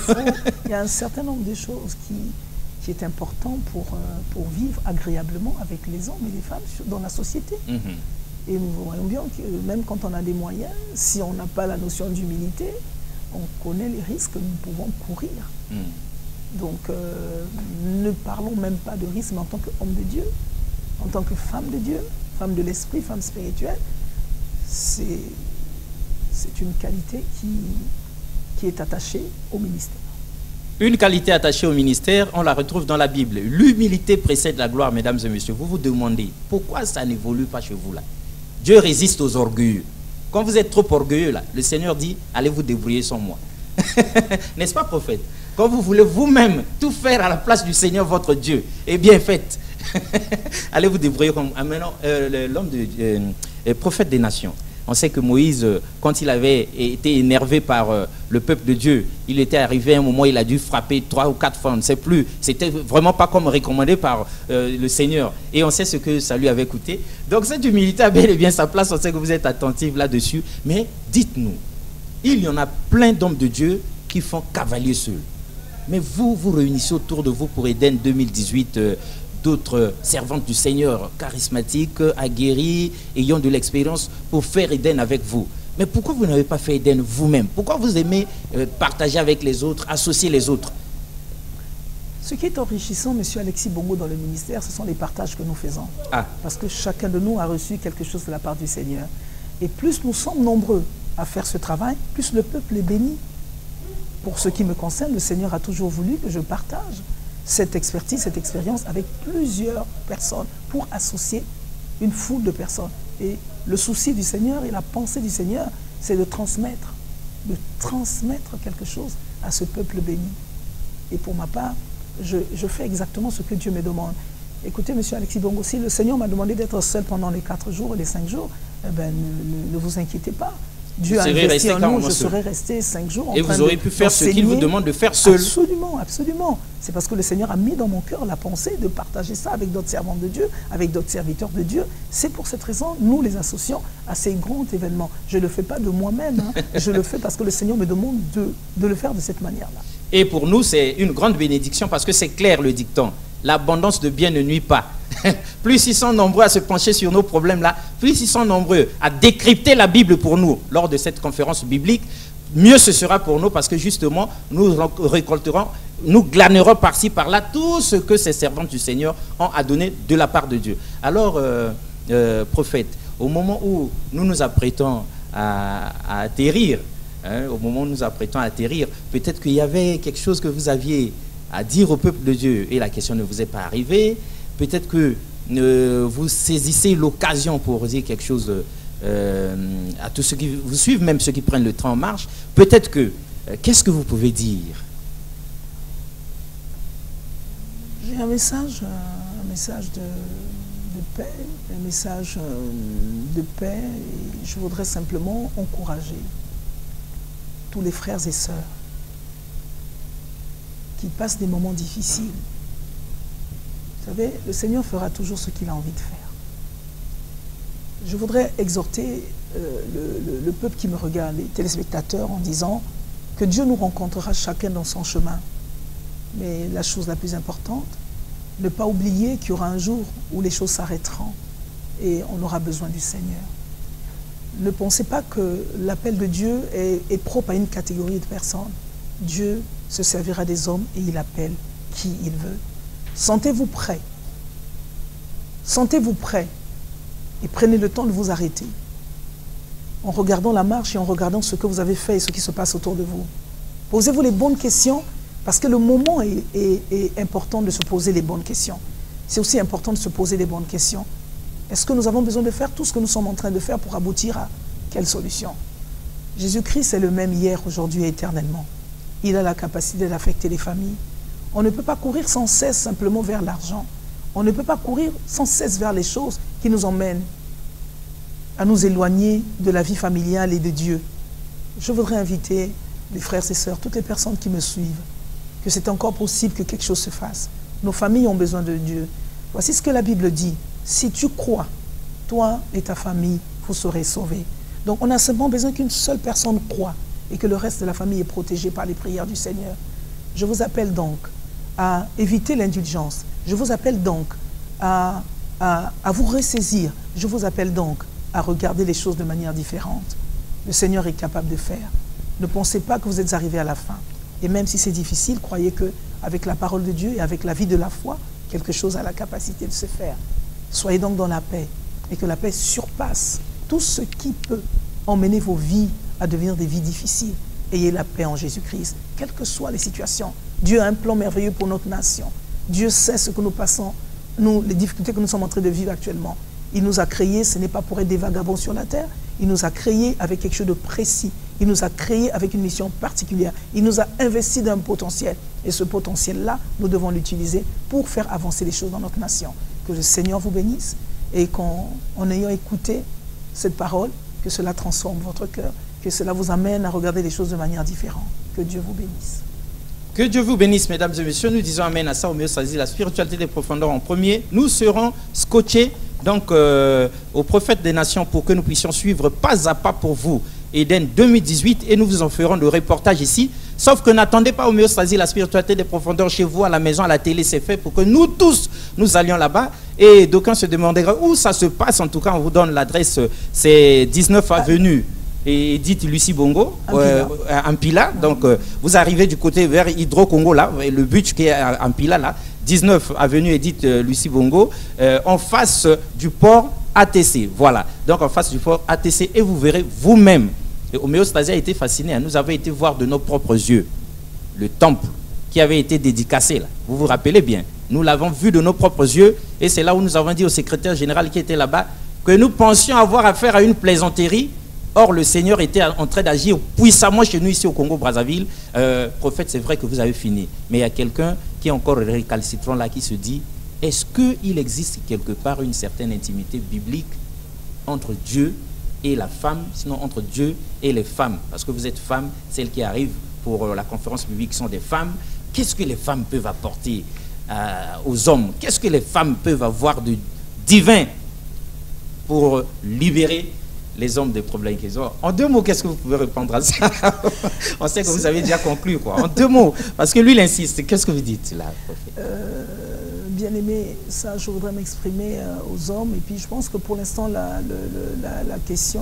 il y a un certain nombre de choses qui est important pour vivre agréablement avec les hommes et les femmes dans la société. Et nous voyons bien que même quand on a des moyens, si on n'a pas la notion d'humilité, on connaît les risques que nous pouvons courir. Donc, ne parlons même pas de risque, mais en tant qu'homme de Dieu, en tant que femme de Dieu, femme de l'esprit, femme spirituelle, c'est une qualité qui est attachée au ministère. Une qualité attachée au ministère, on la retrouve dans la Bible. L'humilité précède la gloire, mesdames et messieurs. Vous vous demandez, pourquoi ça n'évolue pas chez vous là? Dieu résiste aux orgueilleux. Quand vous êtes trop orgueilleux là, le Seigneur dit, allez vous débrouiller sans moi. N'est-ce pas, prophète? Quand vous voulez vous-même tout faire à la place du Seigneur votre Dieu, eh bien faites. Allez vous débrouiller comme maintenant l'homme de prophète des nations. On sait que Moïse, quand il avait été énervé par le peuple de Dieu, il était arrivé à un moment, il a dû frapper 3 ou 4 fois, on ne sait plus. C'était vraiment pas comme recommandé par le Seigneur. Et on sait ce que ça lui avait coûté. Donc cette humilité a bel et bien sa place, on sait que vous êtes attentifs là-dessus. Mais dites-nous, il y en a plein d'hommes de Dieu qui font cavalier seul. Mais vous, vous réunissez autour de vous pour Eden 2018 d'autres servantes du Seigneur, charismatiques, aguerries, ayant de l'expérience pour faire Eden avec vous. Mais pourquoi vous n'avez pas fait Eden vous-même? Pourquoi vous aimez partager avec les autres, associer les autres? Ce qui est enrichissant, M. Alexis Bongo, dans le ministère, ce sont les partages que nous faisons. Ah. Parce que chacun de nous a reçu quelque chose de la part du Seigneur. Et plus nous sommes nombreux à faire ce travail, plus le peuple est béni. Pour ce qui me concerne, le Seigneur a toujours voulu que je partage. cette expertise, cette expérience avec plusieurs personnes pour associer une foule de personnes. Et le souci du Seigneur et la pensée du Seigneur, c'est de transmettre quelque chose à ce peuple béni. Et pour ma part, je fais exactement ce que Dieu me demande. Écoutez, monsieur Alexis Bongo, si le Seigneur m'a demandé d'être seul pendant les 4 jours et les 5 jours, eh ben, ne vous inquiétez pas. Dieu a investi en nous, je serais resté 5 jours en train de Et vous aurez pu faire ce qu'il vous demande de faire seul. Absolument, absolument. C'est parce que le Seigneur a mis dans mon cœur la pensée de partager ça avec d'autres servants de Dieu, avec d'autres serviteurs de Dieu. C'est pour cette raison, nous les associons à ces grands événements. Je ne le fais pas de moi-même, hein. Je le fais parce que le Seigneur me demande de le faire de cette manière-là. Et pour nous, c'est une grande bénédiction parce que c'est clair le dicton. L'abondance de biens ne nuit pas. Plus ils sont nombreux à se pencher sur nos problèmes-là, plus ils sont nombreux à décrypter la Bible pour nous lors de cette conférence biblique, mieux ce sera pour nous parce que justement, nous récolterons, nous glanerons par-ci, par-là tout ce que ces servants du Seigneur ont à donner de la part de Dieu. Alors, prophète, au moment où nous nous apprêtons à atterrir, peut-être qu'il y avait quelque chose que vous aviez à dire au peuple de Dieu et la question ne vous est pas arrivée. Peut-être que vous saisissez l'occasion pour dire quelque chose à tous ceux qui vous suivent, même ceux qui prennent le train en marche. Peut-être que, qu'est-ce que vous pouvez dire? J'ai un message de paix, un message de paix. Et je voudrais simplement encourager tous les frères et sœurs qui passent des moments difficiles. Vous savez, le Seigneur fera toujours ce qu'il a envie de faire. Je voudrais exhorter le peuple qui me regarde, les téléspectateurs, en disant que Dieu nous rencontrera chacun dans son chemin. Mais la chose la plus importante, ne pas oublier qu'il y aura un jour où les choses s'arrêteront et on aura besoin du Seigneur. Ne pensez pas que l'appel de Dieu est propre à une catégorie de personnes. Dieu se servira des hommes et il appelle qui il veut. Sentez-vous prêt. Sentez-vous prêt et prenez le temps de vous arrêter en regardant la marche et en regardant ce que vous avez fait et ce qui se passe autour de vous. Posez-vous les bonnes questions parce que le moment est important de se poser les bonnes questions. C'est aussi important de se poser les bonnes questions. Est-ce que nous avons besoin de faire tout ce que nous sommes en train de faire pour aboutir à quelle solution? Jésus-Christ est le même hier, aujourd'hui et éternellement. Il a la capacité d'affecter les familles. On ne peut pas courir sans cesse simplement vers l'argent. On ne peut pas courir sans cesse vers les choses qui nous emmènent à nous éloigner de la vie familiale et de Dieu. Je voudrais inviter les frères et sœurs, toutes les personnes qui me suivent, que c'est encore possible que quelque chose se fasse. Nos familles ont besoin de Dieu. Voici ce que la Bible dit. Si tu crois, toi et ta famille, vous serez sauvés. Donc on a simplement besoin qu'une seule personne croie et que le reste de la famille est protégé par les prières du Seigneur. Je vous appelle donc à éviter l'indulgence. Je vous appelle donc à vous ressaisir. Je vous appelle donc à regarder les choses de manière différente. Le Seigneur est capable de faire. Ne pensez pas que vous êtes arrivé à la fin. Et même si c'est difficile, croyez qu'avec la parole de Dieu et avec la vie de la foi, quelque chose a la capacité de se faire. Soyez donc dans la paix et que la paix surpasse tout ce qui peut emmener vos vies à devenir des vies difficiles. Ayez la paix en Jésus-Christ, quelles que soient les situations. Dieu a un plan merveilleux pour notre nation. Dieu sait ce que nous passons, les difficultés que nous sommes en train de vivre actuellement. Il nous a créés, ce n'est pas pour être des vagabonds sur la terre. Il nous a créés avec quelque chose de précis. Il nous a créés avec une mission particulière. Il nous a investi d'un potentiel. Et ce potentiel-là, nous devons l'utiliser pour faire avancer les choses dans notre nation. Que le Seigneur vous bénisse et qu'en ayant écouté cette parole, que cela transforme votre cœur, que cela vous amène à regarder les choses de manière différente. Que Dieu vous bénisse. Que Dieu vous bénisse, mesdames et messieurs. Nous disons amen à ça, au mieux choisi la spiritualité des profondeurs en premier. Nous serons scotchés donc au prophète des nations pour que nous puissions suivre pas à pas pour vous Eden 2018 et nous vous en ferons le reportage ici. Sauf que n'attendez pas au mieux choisi la spiritualité des profondeurs chez vous, à la maison, à la télé, c'est fait pour que nous tous, nous allions là-bas. Et d'aucuns se demanderaient où ça se passe. En tout cas, on vous donne l'adresse, c'est 19 avenue. Et dites Lucie Bongo, Ampila. Donc, vous arrivez du côté vers Hydro-Congo, là, le but qui est à Ampila, là, 19 avenue Edith Lucie Bongo, en face du port ATC. Voilà, donc en face du port ATC, et vous verrez vous-même. Et Homéostasie a été fasciné, hein. Nous avons été voir de nos propres yeux le temple qui avait été dédicacé là. Vous vous rappelez bien. Nous l'avons vu de nos propres yeux et c'est là où nous avons dit au secrétaire général qui était là-bas que nous pensions avoir affaire à une plaisanterie. Or, le Seigneur était en train d'agir puissamment chez nous ici au Congo-Brazzaville. Prophète, c'est vrai que vous avez fini. Mais il y a quelqu'un qui est encore récalcitrant là, qui se dit, est-ce qu'il existe quelque part une certaine intimité biblique entre Dieu et la femme, sinon entre Dieu et les femmes? Parce que vous êtes femmes, celles qui arrivent pour la conférence biblique sont des femmes. Qu'est-ce que les femmes peuvent apporter aux hommes? Qu'est-ce que les femmes peuvent avoir de divin pour libérer les hommes des problèmes qu'ils ont? En 2 mots, qu'est-ce que vous pouvez répondre à ça? On sait que vous avez déjà conclu, quoi. En 2 mots, parce que lui, il insiste. Qu'est-ce que vous dites là, prophète? Bien aimé, ça, je voudrais m'exprimer aux hommes. Et puis, je pense que pour l'instant, la question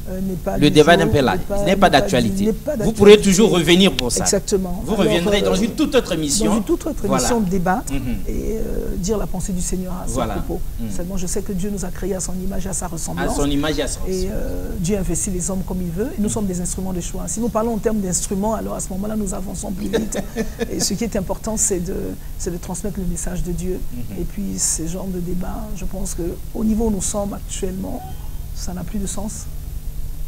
n'est pas... Le débat n'est pas là, n'est pas d'actualité. Vous pourrez toujours revenir pour ça. Exactement. Vous reviendrez dans une toute autre émission. Dans une toute autre émission, débattre et dire la pensée du Seigneur à son propos. Seulement, je sais que Dieu nous a créés à son image et à sa ressemblance. À son image et à sa ressemblance. Et Dieu investit les hommes comme il veut. Et nous sommes des instruments de choix. Si nous parlons en termes d'instruments, alors à ce moment-là, nous avançons plus vite. Et ce qui est important, c'est de transmettre le message de Dieu. Et puis, ce genre de débat, je pense qu'au niveau où nous sommes actuellement, ça n'a plus de sens.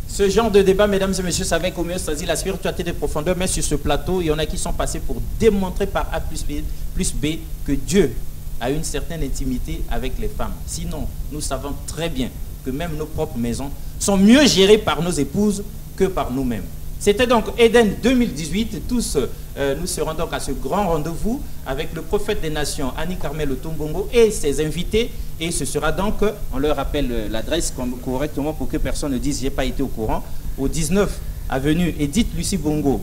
Ce genre de débat, mesdames et messieurs, c'est avec homéostasie, la spiritualité de profondeur, mais sur ce plateau, il y en a qui sont passés pour démontrer par A plus B que Dieu a une certaine intimité avec les femmes. Sinon, nous savons très bien que même nos propres maisons sont mieux gérées par nos épouses que par nous-mêmes. C'était donc Eden 2018. Tous, nous serons donc à ce grand rendez-vous avec le prophète des nations, Annie Carmel Otombongo, et ses invités. Et ce sera donc, on leur rappelle l'adresse correctement pour que personne ne dise « j'ai pas été au courant », au 19 avenue Edith Lucie Bongo,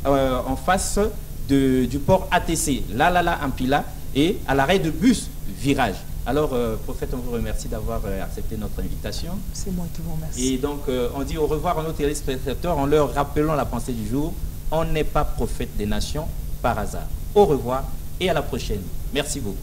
en face du port ATC, là, Ampila, et à l'arrêt de bus Virage. Alors, prophète, on vous remercie d'avoir accepté notre invitation. C'est moi qui vous remercie. Et donc, on dit au revoir à nos téléspectateurs en leur rappelant la pensée du jour. On n'est pas prophète des nations par hasard. Au revoir et à la prochaine. Merci beaucoup.